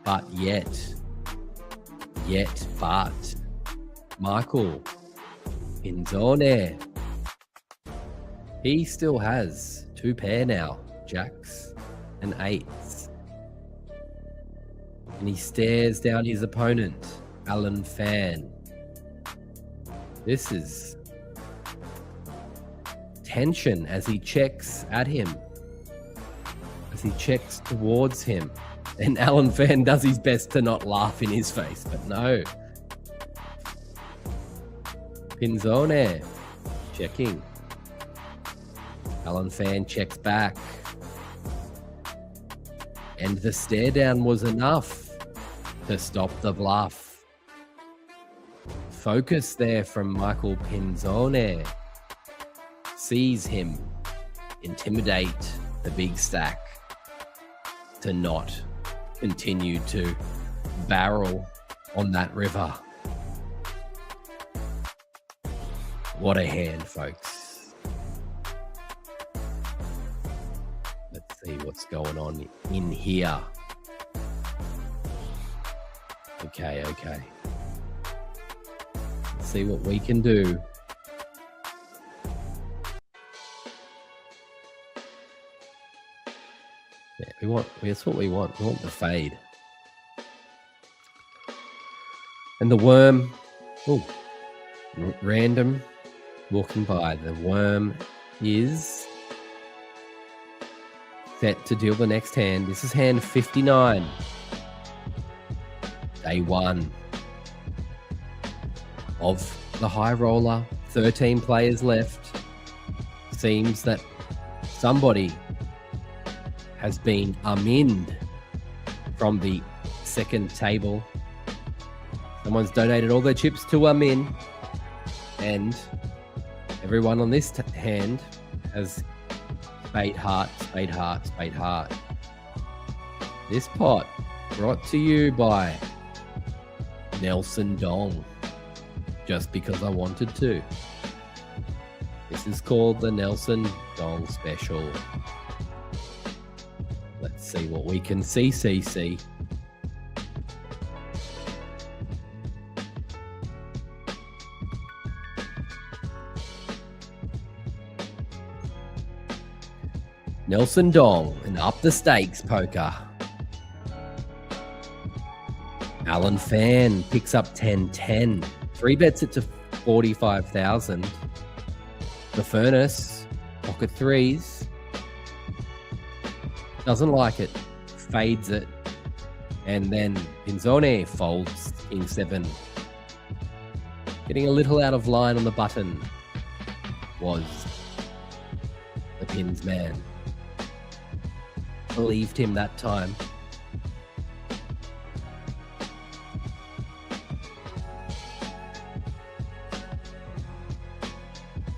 But Michael Pinzone, he still has 2 pair now, jacks and 8s. And he stares down his opponent, Alan Fan. This is tension as he checks at him, as he checks towards him. And Alan Fan does his best to not laugh in his face, but no. Pinzone checking. Alan Fan checks back. And the stare down was enough to stop the bluff. Focus there from Michael Pinzone. Sees him intimidate the big stack to not continue to barrel on that river. What a hand, folks. Let's see what's going on in here. Okay. Let's see what we can do. Yeah, that's what we want. We want the fade. And the worm, random walking by. The worm is set to deal the next hand. This is hand 59. Day 1 of the Highroller. 13 players left. Seems that somebody has been amined from the second table. Someone's donated all their chips to Amin, and everyone on this hand has spade heart. This pot brought to you by Nelson Dong, just because I wanted to. This is called the Nelson Dong Special. Let's see what we can see. Nelson Dong, and up the stakes poker. Alan Fan picks up 10-10. 3 bets it to 45,000. The Furnace, pocket 3s. Doesn't like it, fades it, and then Pinzone folds King 7. Getting a little out of line on the button was the Pins man. Believed him that time.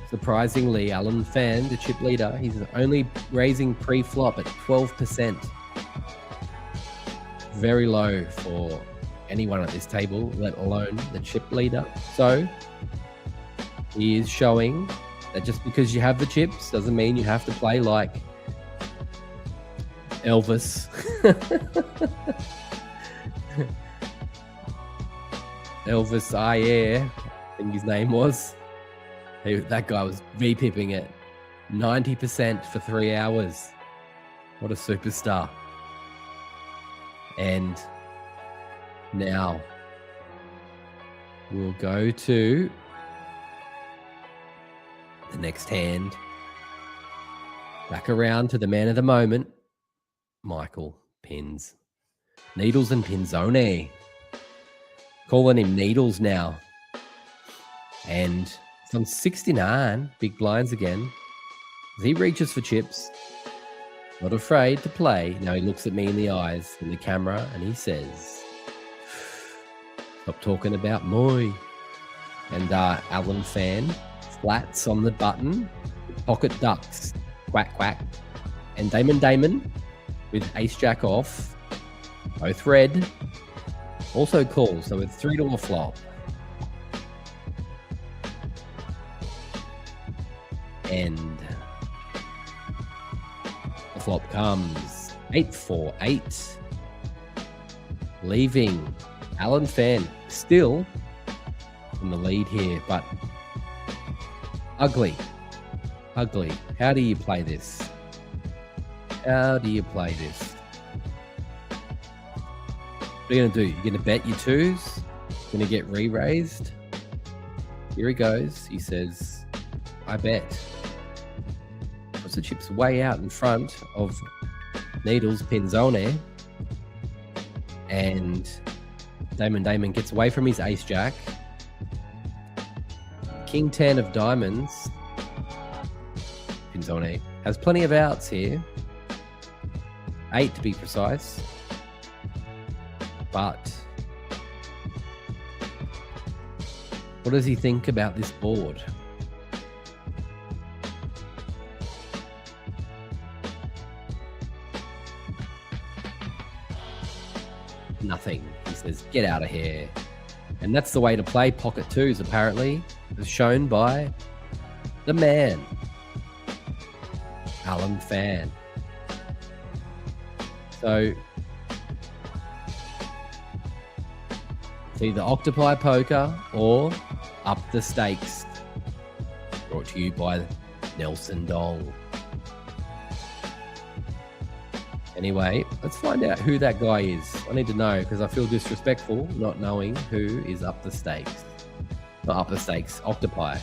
Surprisingly, Alan Fan, the chip leader, he's only raising pre-flop at 12%. Very low for anyone at this table, let alone the chip leader. So he is showing that just because you have the chips doesn't mean you have to play like Elvis. Elvis Ayer, I think his name was. That guy was V-pipping it 90% for 3 hours. What a superstar. And now we'll go to the next hand. Back around to the man of the moment, Michael Pins. Needles and Pinzone. Calling him Needles now. And it's on 69, big blinds again. He reaches for chips. Not afraid to play. Now he looks at me in the eyes in the camera and he says, "Stop talking about Moy." And Alan Fan flats on the button. Pocket ducks. Quack, quack. And Damon with ace jack off. Both red. Also call, so it's 3 to a flop. And the flop comes 8-4-8, leaving Alan Fan still in the lead here, but ugly. How do you play this? What are you going to do? You're going to bet your twos? Going to get re-raised? Here he goes. He says, I bet. Puts the chips way out in front of Needles Pinzone. And Damon gets away from his ace jack. King 10 of diamonds. Pinzone has plenty of outs here. 8 to be precise. But what does he think about this board? Nothing. He says, get out of here. And that's the way to play pocket twos, apparently, as shown by the man, Alan Fan. So it's either Octopi Poker or Up the Stakes. Brought to you by Nelson Dong. Anyway, let's find out who that guy is. I need to know because I feel disrespectful not knowing who is Up the Stakes. Not Up the Stakes, Octopi.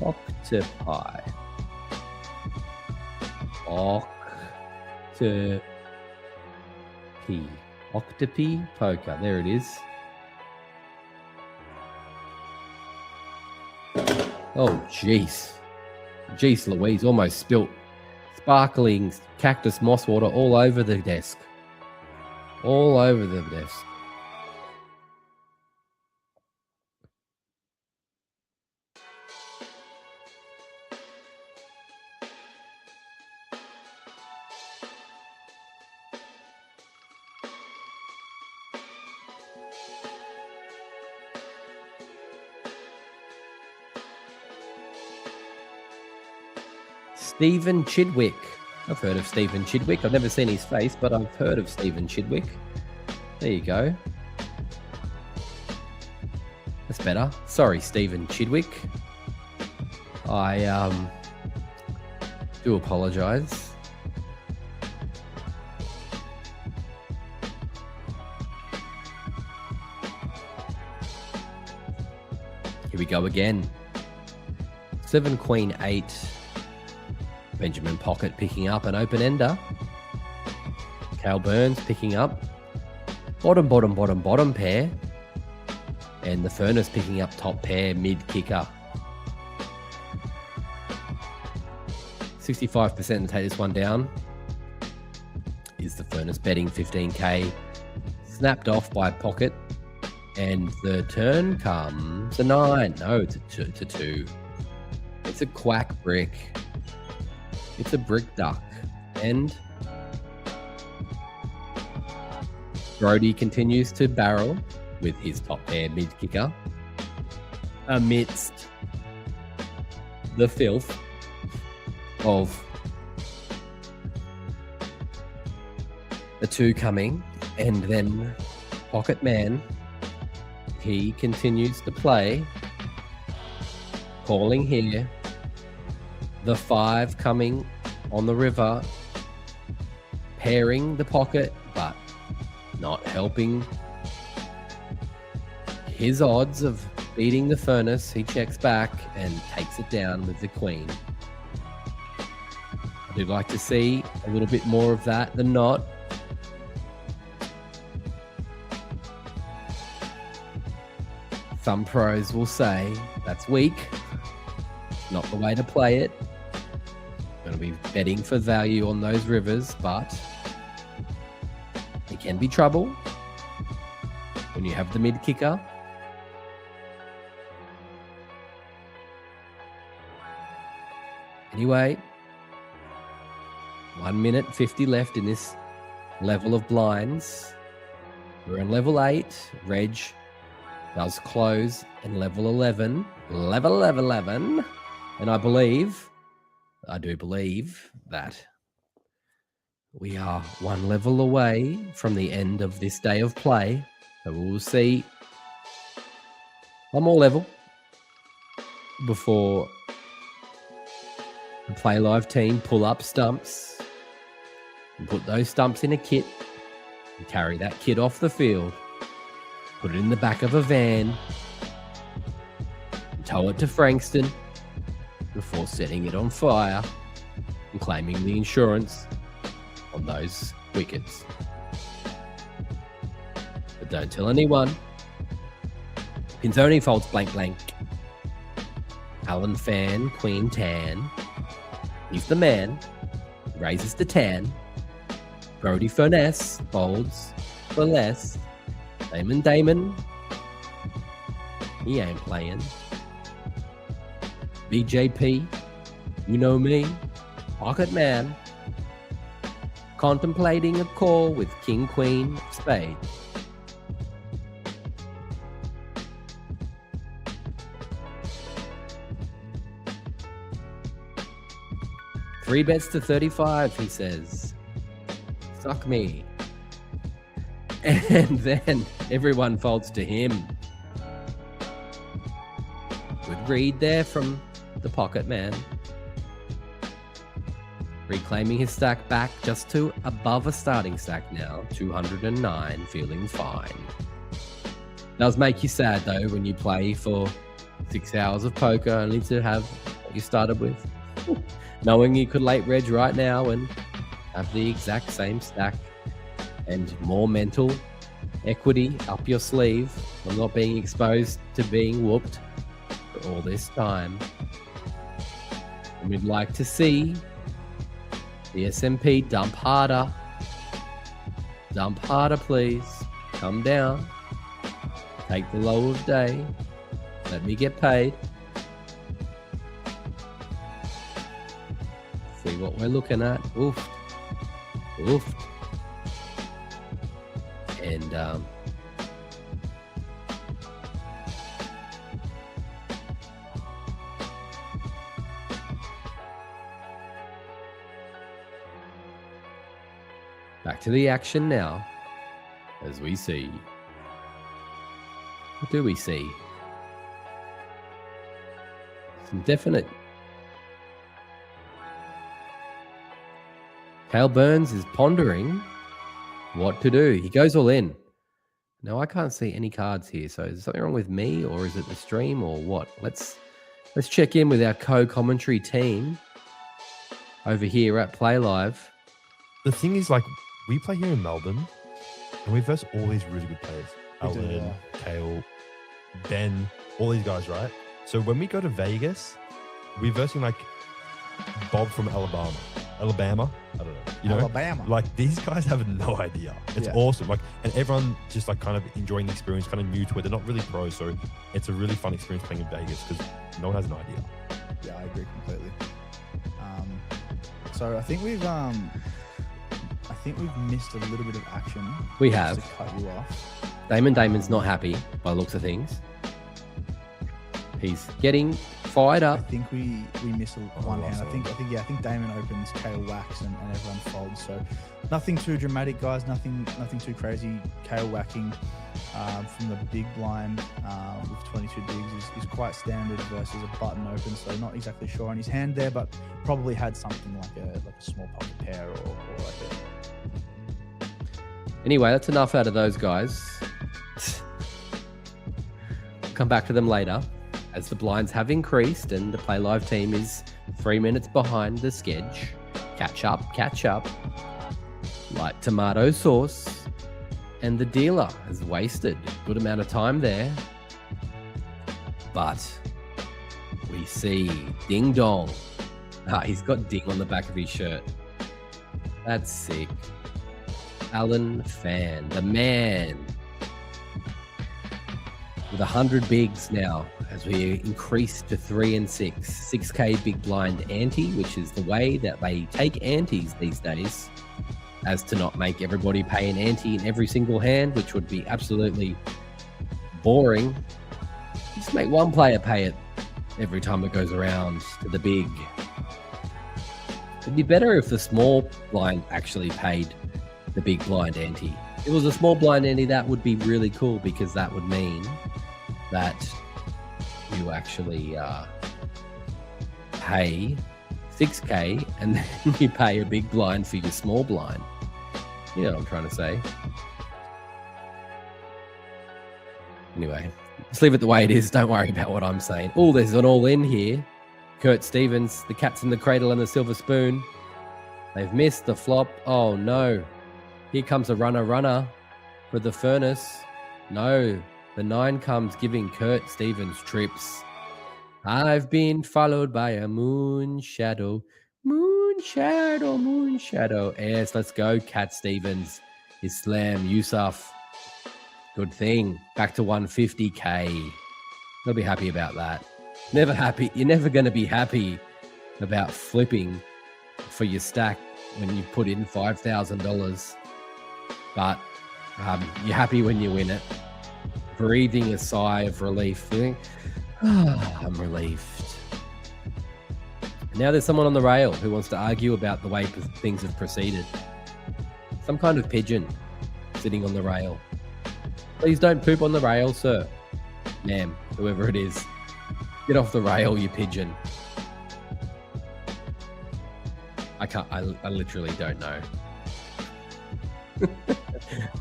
Octopi. Octopi Poker. There it is. Oh, jeez. Jeez Louise, almost spilt sparkling cactus moss water all over the desk. All over the desk. Stephen Chidwick. I've heard of Stephen Chidwick. I've never seen his face, but I've heard of Stephen Chidwick. There you go. That's better. Sorry, Stephen Chidwick. I do apologise. Here we go again. 7 Queen 8. Benjamin Pocket picking up an open-ender. Cal Burns picking up bottom pair. And the Furnace picking up top pair mid-kicker. 65% to take this one down is the Furnace betting 15k. Snapped off by Pocket. And the turn comes a 9. No, it's a 2. It's a quack brick. It's a brick duck. And Brody continues to barrel with his top pair mid-kicker amidst the filth of the 2 coming. And then Pocket Man, he continues to play, calling here. The 5 coming on the river, pairing the Pocket, but not helping his odds of beating the Furnace. He checks back and takes it down with the Queen. I do like to see a little bit more of that than not. Some pros will say that's weak, not the way to play it. Going to be betting for value on those rivers, but it can be trouble when you have the mid kicker. Anyway, 1 minute 50 left in this level of blinds. We're in level 8. Reg does close in level 11. Level 11. And I do believe that we are one level away from the end of this day of play. So we will see one more level before the Playlive team pull up stumps and put those stumps in a kit and carry that kit off the field, put it in the back of a van, and tow it to Frankston before setting it on fire and claiming the insurance on those wickets. But don't tell anyone. Pinzoni folds blank blank. Alan Fan, Queen Tan. He's the man. Raises the tan. Brody Furness folds for less. Damon. He ain't playing. BJP, you know me. Pocket man. Contemplating a call with King Queen Spade. Three bets to 35, he says. Suck me. And then everyone folds to him. Good read there from the pocket man. Reclaiming his stack back just to above a starting stack now. 209, feeling fine. Does make you sad though when you play for 6 hours of poker only to have what you started with. Knowing you could late reg right now and have the exact same stack and more mental equity up your sleeve from not being exposed to being whooped for all this time. And we'd like to see the SMP dump harder. Dump harder, please. Come down. Take the low of day. Let me get paid. See what we're looking at. Oof. And back to the action now, as we see. What do we see? Some definite. Cale Burns is pondering what to do. He goes all in. Now I can't see any cards here, so is there something wrong with me, or is it the stream, or what? Let's check in with our co-commentary team over here at Playlive. The thing is, like, we play here in Melbourne, and we verse all these really good players. Alan, Cale, Ben, all these guys, right? So when we go to Vegas, we're versing like Bob from Alabama. I don't know. You know, Alabama. Like, these guys have no idea. It's awesome. Like, and everyone just like kind of enjoying the experience, kind of new to it. They're not really pros, so it's a really fun experience playing in Vegas because no one has an idea. Yeah, I agree completely. So I think we've missed a little bit of action. We have. To cut you off. Damon's not happy by the looks of things. He's getting fired up. I think we miss one hand. I think Damon opens, Cale whacks, and everyone folds. So nothing too dramatic, guys. Nothing too crazy. Cale whacking from the big blind with 22 bigs is quite standard versus a button open. So not exactly sure on his hand there, but probably had something like a small pocket pair or like a. Anyway, that's enough out of those guys. Come back to them later, as the blinds have increased and the Playlive team is 3 minutes behind the sketch. Catch up. Light tomato sauce. And the dealer has wasted a good amount of time there. But we see Ding Dong. He's got Ding on the back of his shirt. That's sick. Alan Fan, the man. With 100 bigs now, as we increase to 3 and 6. 6K big blind ante, which is the way that they take antes these days. as to not make everybody pay an ante in every single hand, which would be absolutely boring. Just make one player pay it every time it goes around to the big. It'd be better if the small blind actually paid the big blind ante. If it was a small blind ante, that would be really cool, because that would mean that you actually pay 6K and then you pay a big blind for your small blind. You know what I'm trying to say. Anyway, just leave it the way it is. Don't worry about what I'm saying. Oh, there's an all-in here. Kurt Stevens, the Cat's in the Cradle and the Silver Spoon. They've missed the flop. Oh, no. Here comes a runner for the Furnace. No, the 9 comes, giving Kurt Stevens trips. I've been followed by a moon shadow. Moon shadow, moon shadow. Yes, let's go, Cat Stevens. His slam, Yusuf. Good thing. Back to 150K. He'll be happy about that. Never happy. You're never going to be happy about flipping for your stack when you put in $5,000. But you're happy when you win it. Breathing a sigh of relief. Feeling, I'm relieved. And now there's someone on the rail who wants to argue about the way things have proceeded. Some kind of pigeon sitting on the rail. Please don't poop on the rail, sir. Ma'am, whoever it is. Get off the rail, you pigeon. I literally don't know.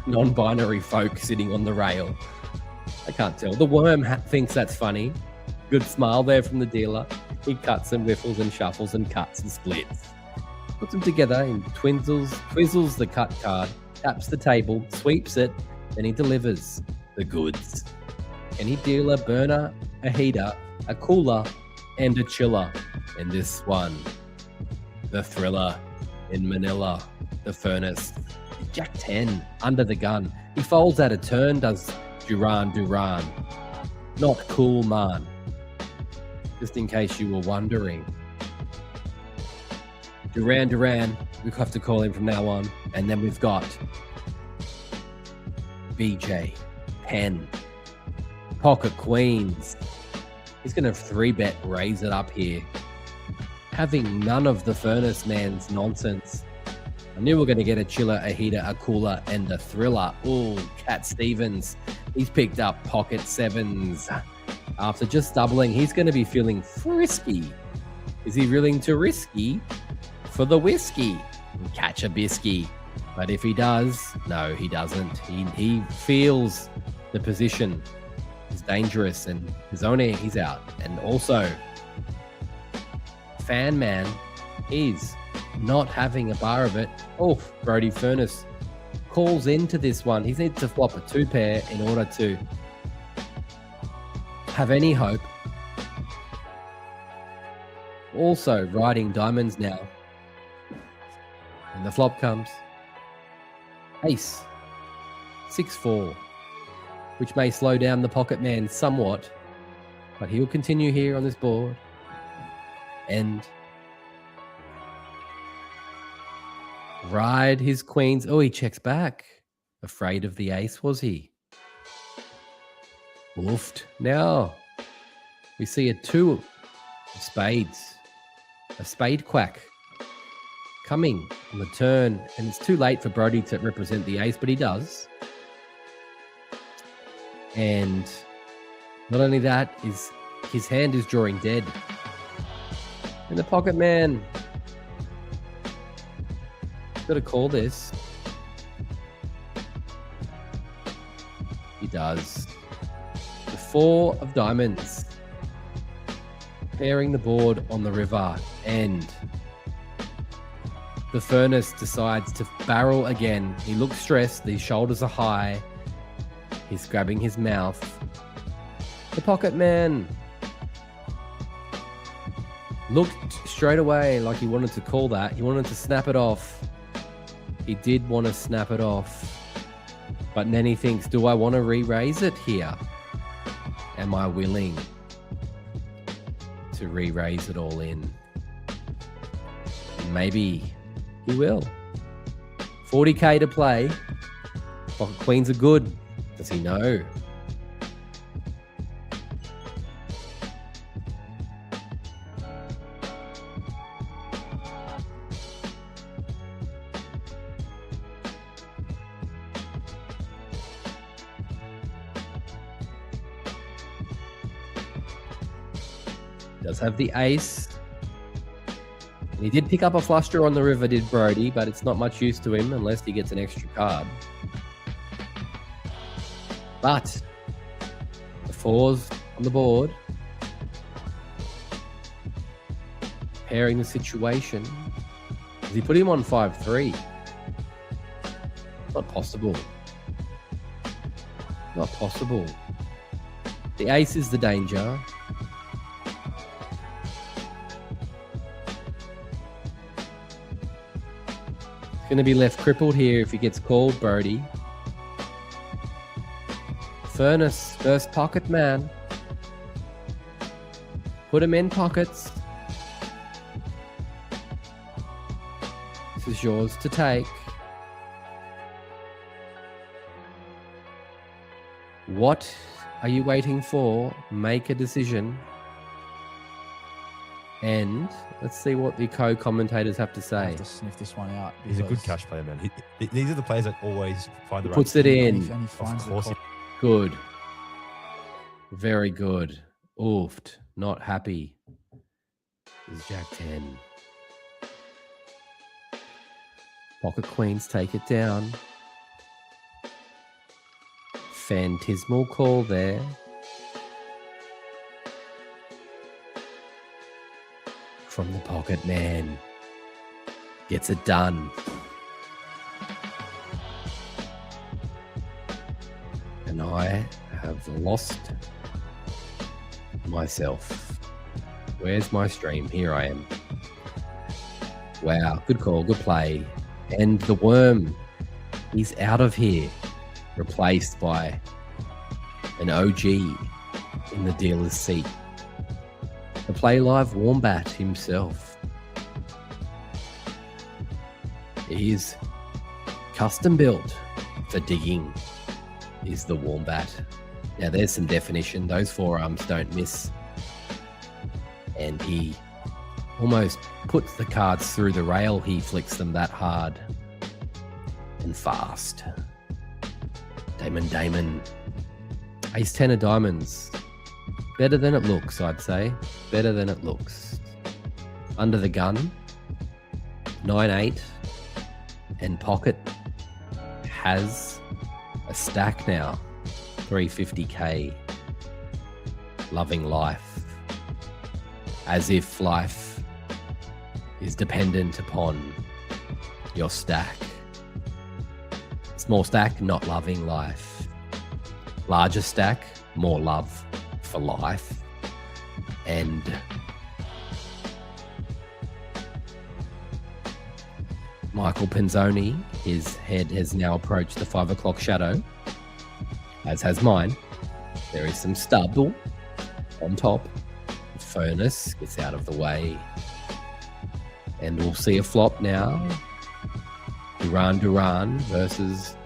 Non-binary folk sitting on the rail. I can't tell. The worm thinks that's funny. Good smile there from the dealer. He cuts and whiffles and shuffles and cuts and splits. Puts them together in twizzles the cut card, taps the table, sweeps it, then he delivers the goods. Can he deal a burner, a heater, a cooler, and a chiller? And this one, the thriller in Manila, the Furnace. Jack 10 under the gun. He folds out a turn, does Duran. Not cool, man. Just in case you were wondering. Duran, we have to call him from now on. And then we've got BJ, 10, Pocket Queens. He's going to 3-bet raise it up here. Having none of the Furnace man's nonsense. I knew we were going to get a chiller, a heater, a cooler, and a thriller. Oh, Cat Stevens. He's picked up pocket 7s. After just doubling, he's going to be feeling frisky. Is he willing to risky for the whiskey and catch a bisky? But if he does, no, he doesn't. He feels the position is dangerous and his own air, he's out. And also, Fan Man, he's not having a bar of it. Oh, Brody Furnace calls into this one. He needs to flop a 2-pair in order to have any hope. Also riding diamonds now. And the flop comes. Ace. 6-4. Which may slow down the pocket man somewhat. But he'll continue here on this board. And ride his queens. Oh, he checks back. Afraid of the ace, was he? Woofed. Now we see a 2 of spades. A spade quack coming on the turn. And it's too late for Brody to represent the ace, but he does. And not only that, his hand is drawing dead. And the pocket man got to call this. He does. The 4 of diamonds. Pairing the board on the river. And the Furnace decides to barrel again. He looks stressed. His shoulders are high. He's grabbing his mouth. The pocket man looked straight away like he wanted to call that. He wanted to snap it off. He did want to snap it off. But then he thinks, do I want to re-raise it here? Am I willing to re-raise it all in? And maybe he will. 40k to play. Pocket queens are good. Does he know? Does have the ace. And he did pick up a flush draw on the river, did Brody, but it's not much use to him unless he gets an extra card. But the 4's on the board. Pairing the situation. Does he put him on 5-3? Not possible. Not possible. The ace is the danger. Going to be left crippled here if he gets called, Brody. Furnace, first pocket man. Put him in pockets. This is yours to take. What are you waiting for? Make a decision. And let's see what the co-commentators have to I say. have to sniff this one out. He's a good because cash player, man. These are the players that always find the right. Puts it in. And he finds Of course. the Good. Very good. Oofed. Not happy. Is Jack 10. Pocket queens take it down. Phantasmal call there. From the pocket man. Gets it done. And I have lost myself. Where's my stream? Here I am. Wow, good call, good play. And the worm, he's out of here. Replaced by an OG in the dealer's seat. The Playlive Wombat himself. He is custom built for digging, is the Wombat. Now there's some definition. Those forearms don't miss. And he almost puts the cards through the rail. He flicks them that hard and fast. Damon. Ace 10 of diamonds. Better than it looks, I'd say. Better than it looks. Under the gun. 9-8. And pocket has a stack now. 350k. Loving life. As if life is dependent upon your stack. Small stack, not loving life. Larger stack, more love for life. And Michael Penzoni, his head has now approached the 5 o'clock shadow, as has mine. There is some stubble on top. Furnace gets out of the way. And we'll see a flop now. Duran versus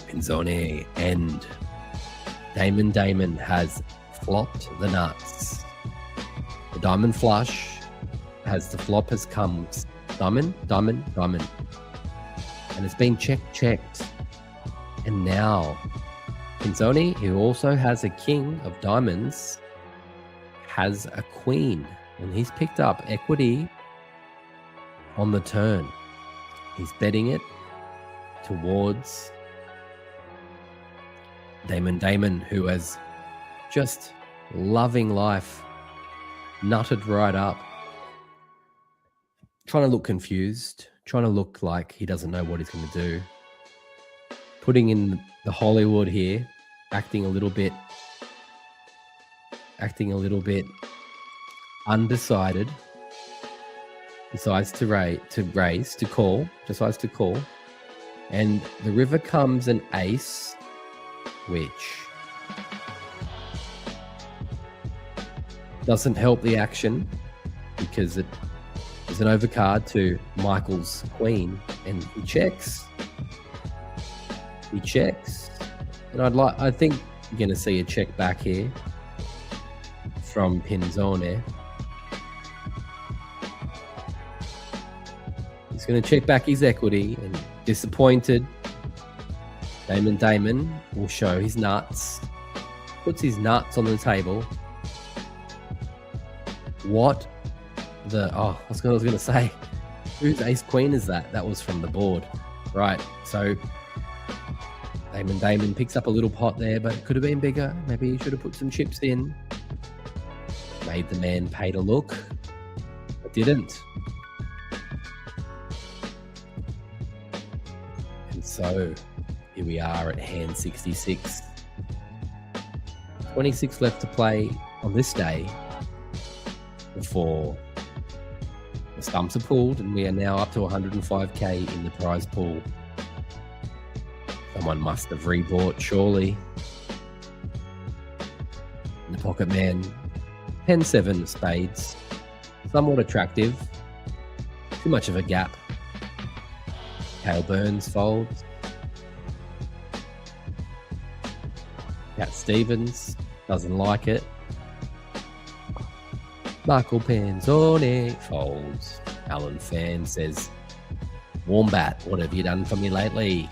Penzoni, and Damon has flopped the nuts. The diamond flush has the flop has come diamond. And it's been checked. And now Penzoni, who also has a king of diamonds, has a queen, and he's picked up equity on the turn. He's betting it towards Damon, who has just loving life, nutted right up, trying to look confused, trying to look like he doesn't know what he's going to do, putting in the Hollywood here, acting a little bit undecided. Decides to call, and the river comes an ace, which doesn't help the action because it There's an overcard to Michael's queen, and he checks. He checks. And I think you're going to see a check back here from Pinzone. He's going to check back his equity, and disappointed. Damon will show his nuts. Puts his nuts on the table. What the... Oh, that's what I was going to say. Whose ace queen is that? That was from the board. Right, so Damon picks up a little pot there, but it could have been bigger. Maybe he should have put some chips in. Made the man pay to look, but didn't. And so here we are at hand 66. 26 left to play on this day before the stumps are pulled, and we are now up to 105k in the prize pool. Someone must have rebought, surely. And the pocket man, 10-7 spades, somewhat attractive. Too much of a gap. Hale Burns folds. Cat Stevens doesn't like it. Michael Panzone folds. Alan Fan says, Wombat, what have you done for me lately?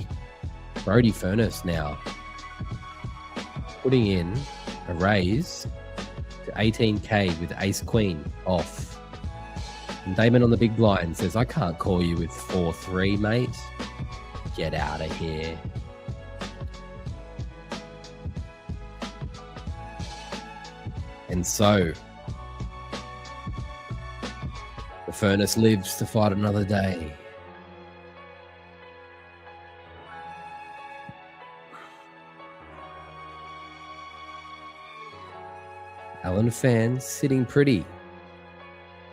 Brody Furness now putting in a raise to 18k with ace queen off. And Damon on the big blind says, I can't call you with 4-3, mate. Get out of here. And so the Furnace lives to fight another day. Alan Fan sitting pretty.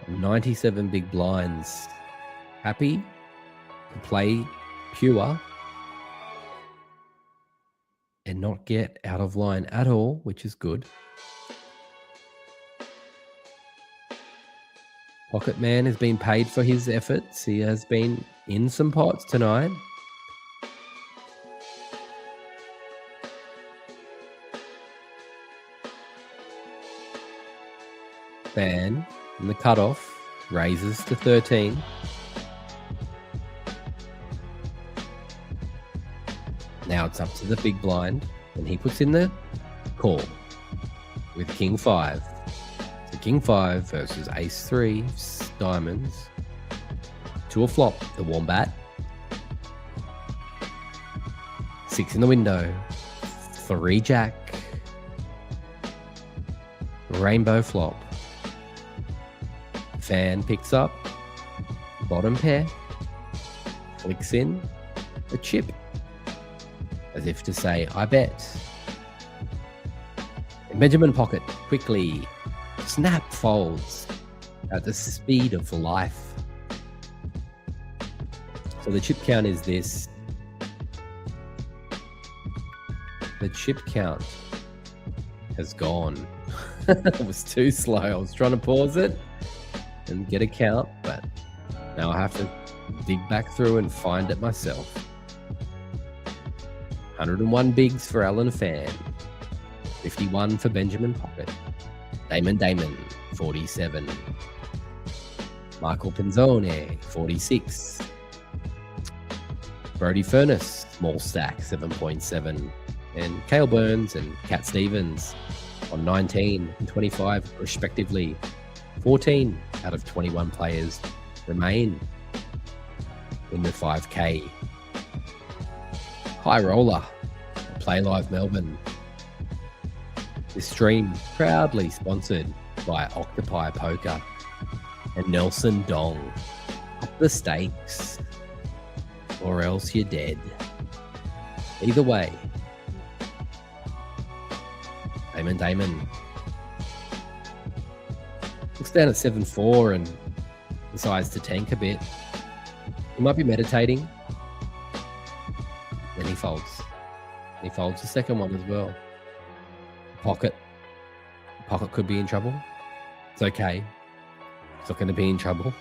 97 big blinds. Happy to play pure and not get out of line at all, which is good. Pocket Man has been paid for his efforts. He has been in some pots tonight. Fan in the cutoff raises to 13. Now it's up to the big blind, and he puts in the call with King 5. So King 5 versus Ace 3 diamonds to a flop, the Wombat. 6 in the window, 3 Jack, rainbow flop. Fan picks up, bottom pair, flicks in a chip, as if to say, I bet. And Benjamin Pocket quickly snap folds at the speed of life. So the chip count is this. The chip count has gone. It was too slow. I was trying to pause it and get a count, but now I have to dig back through and find it myself. 101 bigs for Alan Fan, 51 for Benjamin Pocket, Damon, 47, Michael Pinzone, 46, Brody Furness, small stack, 7.7, and Cale Burns and Cat Stevens on 19 and 25 respectively. 14 out of 21 players remain in the 5K. Highroller, Playlive Melbourne. This stream proudly sponsored by Octopi Poker and Nelson Dong. Up the stakes, or else you're dead. Either way, Damon looks down at 7-4 and decides to tank a bit. He might be meditating. Then he folds. He folds the second one as well. Pocket could be in trouble. It's okay. He's not going to be in trouble.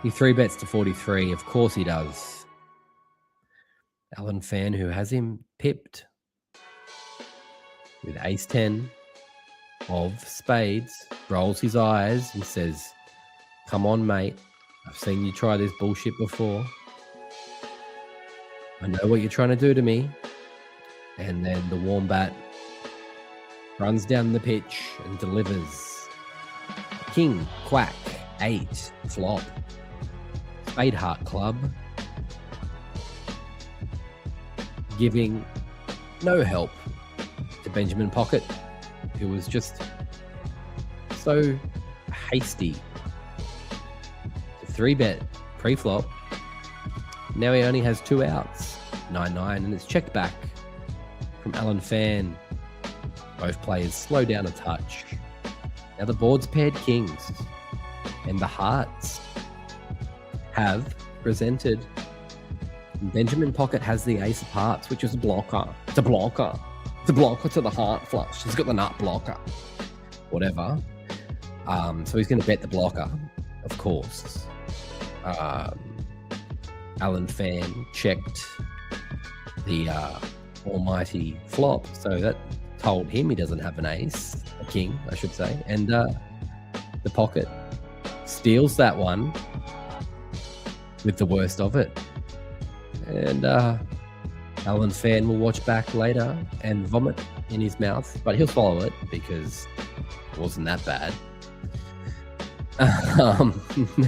He 3-bets to 43. Of course he does. Alan Fan, who has him pipped with ace 10 of spades, rolls his eyes and says, come on, mate. I've seen you try this bullshit before. I know what you're trying to do to me. And then the Wombat runs down the pitch and delivers. King, quack, 8, flop. Spade heart club. Giving no help to Benjamin Pocket, who was just so hasty to 3-bet pre-flop. Now he only has 2 outs, 9-9, and it's checked back from Alan Fan. Both players slow down a touch. Now the board's paired kings, and the hearts have presented. Benjamin Pocket has the ace of hearts, which is a blocker. It's a blocker. It's a blocker to the heart flush. He's got the nut blocker. Whatever. So he's going to bet the blocker, of course. Alan Fan checked the almighty flop, so that told him he doesn't have an ace, a king, I should say. And the Pocket steals that one with the worst of it. And Alan Fan will watch back later and vomit in his mouth, but he'll swallow it because it wasn't that bad.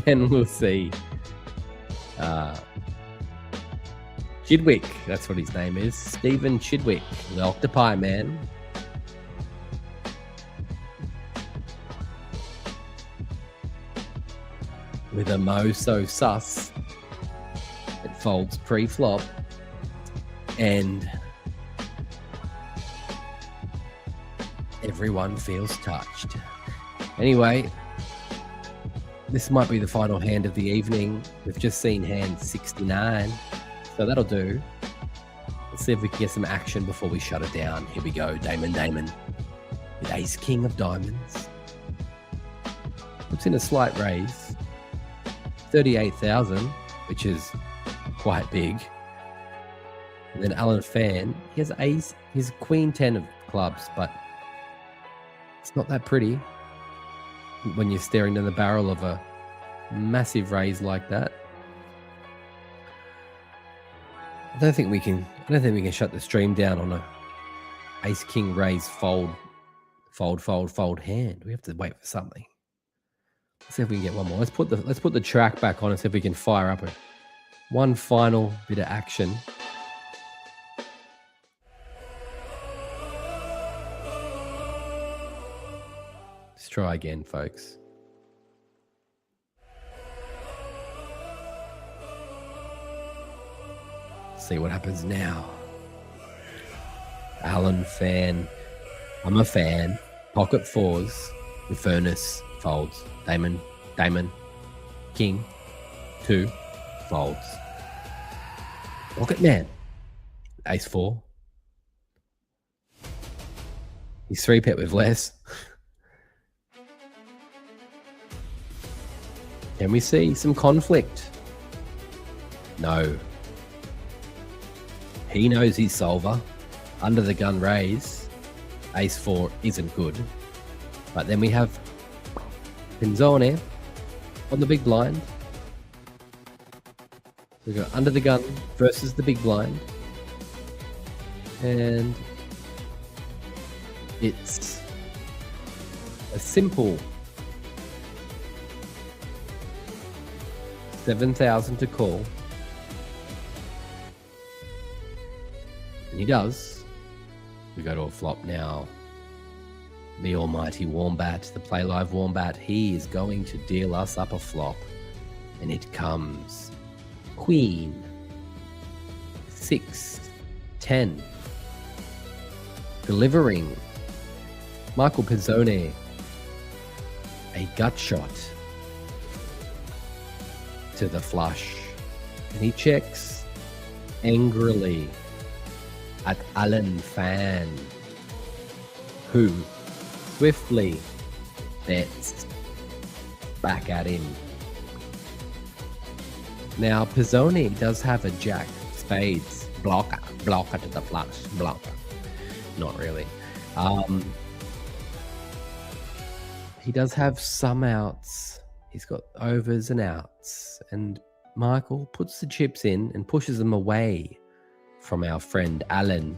Then we'll see Chidwick, that's what his name is, Stephen Chidwick, the Octopi Man. With a Mo So Sus. It folds pre-flop, and everyone feels touched. Anyway, this might be the final hand of the evening. We've just seen hand 69, so that'll do. Let's see if we can get some action before we shut it down. Here we go, Damon with ace king of diamonds. Puts in a slight raise, 38,000, which is quite big. And then Alan Fan, he has ace, his queen 10 of clubs, but it's not that pretty when you're staring down the barrel of a massive raise like that. I don't think we can shut the stream down on a ace king raise fold hand. We have to wait for something. Let's see if we can get one more. Let's put the track back on and see if we can fire up one final bit of action. Let's try again, folks. See what happens now. Alan Fan. I'm a fan. Pocket 4s. The furnace folds. Damon. King. 2. Folds. Pocket Man. Ace 4. He's 3-pet with less. Can we see some conflict? No. He knows his solver. Under the gun raise. Ace 4 isn't good. But then we have Pinzone on the big blind. We got under the gun versus the big blind. And it's a simple 7,000 to call. And he does. We go to a flop now. The almighty Wombat, the Playlive Wombat, he is going to deal us up a flop. And it comes Queen 6 10, delivering Michael Pizzone a gut shot to the flush, and he checks angrily at Alan Fan, who swiftly bets back at him. Now, Pizzoni does have a jack, spades, blocker to the flush, blocker. Not really. He does have some outs. He's got overs and outs. And Michael puts the chips in and pushes them away from our friend Alan.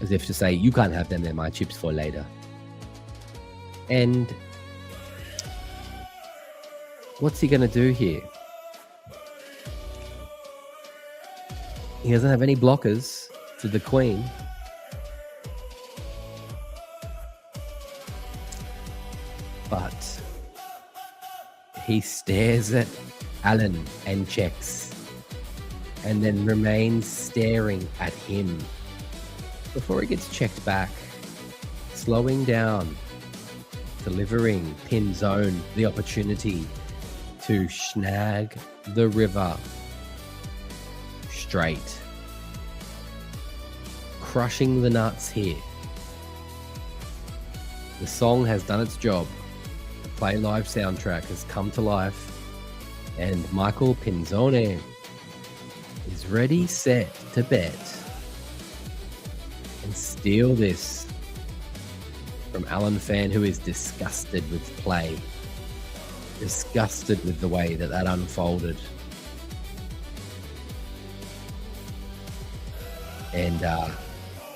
As if to say, you can't have them, they're my chips for later. And what's he going to do here? He doesn't have any blockers to the queen. But he stares at Alan and checks, and then remains staring at him before he gets checked back, slowing down, delivering pin zone the opportunity to snag the river straight, crushing the nuts here. The song has done its job. The Playlive soundtrack has come to life, and Michael Pinzone is ready, set to bet and steal this from Alan Fan, who is disgusted with play, disgusted with the way that unfolded. And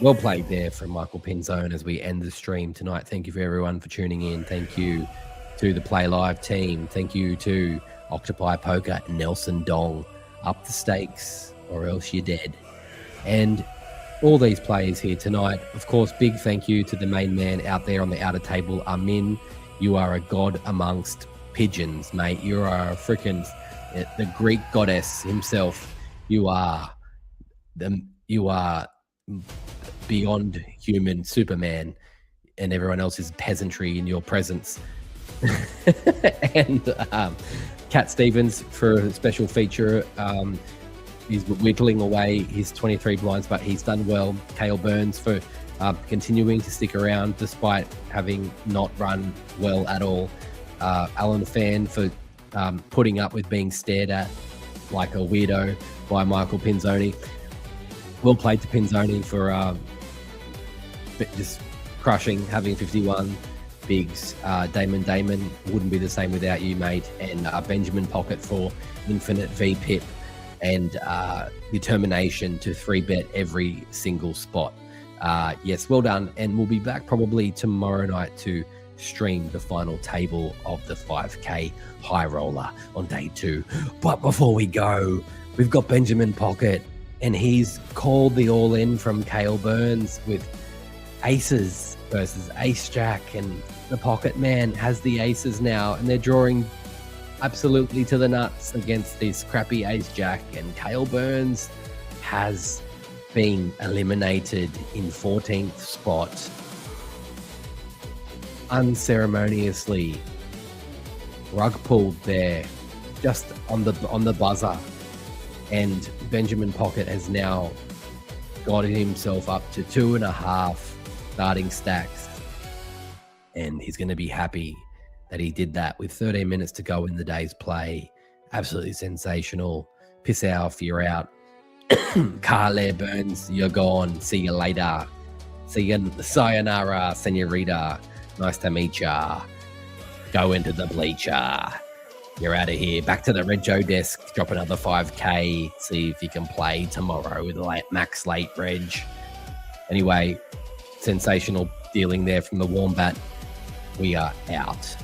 well played there from Michael Pinzone as we end the stream tonight. Thank you for everyone for tuning in. Thank you to the Playlive team. Thank you to Octopi Poker, Nelson Dong. Up the stakes or else you're dead. And all these players here tonight. Of course, big thank you to the main man out there on the outer table, Amin. You are a god amongst pigeons, mate. You are a freaking the Greek goddess himself. You are beyond human Superman, and everyone else is peasantry in your presence. And Cat Stevens for a special feature. He's whittling away his 23 blinds, but he's done well. Cale Burns for continuing to stick around despite having not run well at all. Alan Fan for putting up with being stared at like a weirdo by Michael Pinzoni. Well played to Pinzoni for just crushing, having 51 bigs. Damon wouldn't be the same without you, mate. And Benjamin Pocket for infinite V-pip and determination to 3-bet every single spot. Yes, well done. And we'll be back probably tomorrow night to stream the final table of the 5K Highroller on day 2. But before we go, we've got Benjamin Pocket, and he's called the all-in from Cale Burns with aces versus ace-jack, and the Pocket man has the aces now, and they're drawing absolutely to the nuts against this crappy ace-jack, and Cale Burns has been eliminated in 14th spot, unceremoniously rug pulled there just on the buzzer. And Benjamin Pocket has now got himself up to 2.5 starting stacks. And he's going to be happy that he did that with 13 minutes to go in the day's play. Absolutely sensational. Piss off, you're out. Carle Burns, you're gone. See you later. See you. Sayonara, senorita. Nice to meet ya. Go into the bleacher. You're out of here. Back to the Red Joe desk. Drop another 5K. See if you can play tomorrow with max late Reg. Anyway, sensational dealing there from the Wombat. We are out.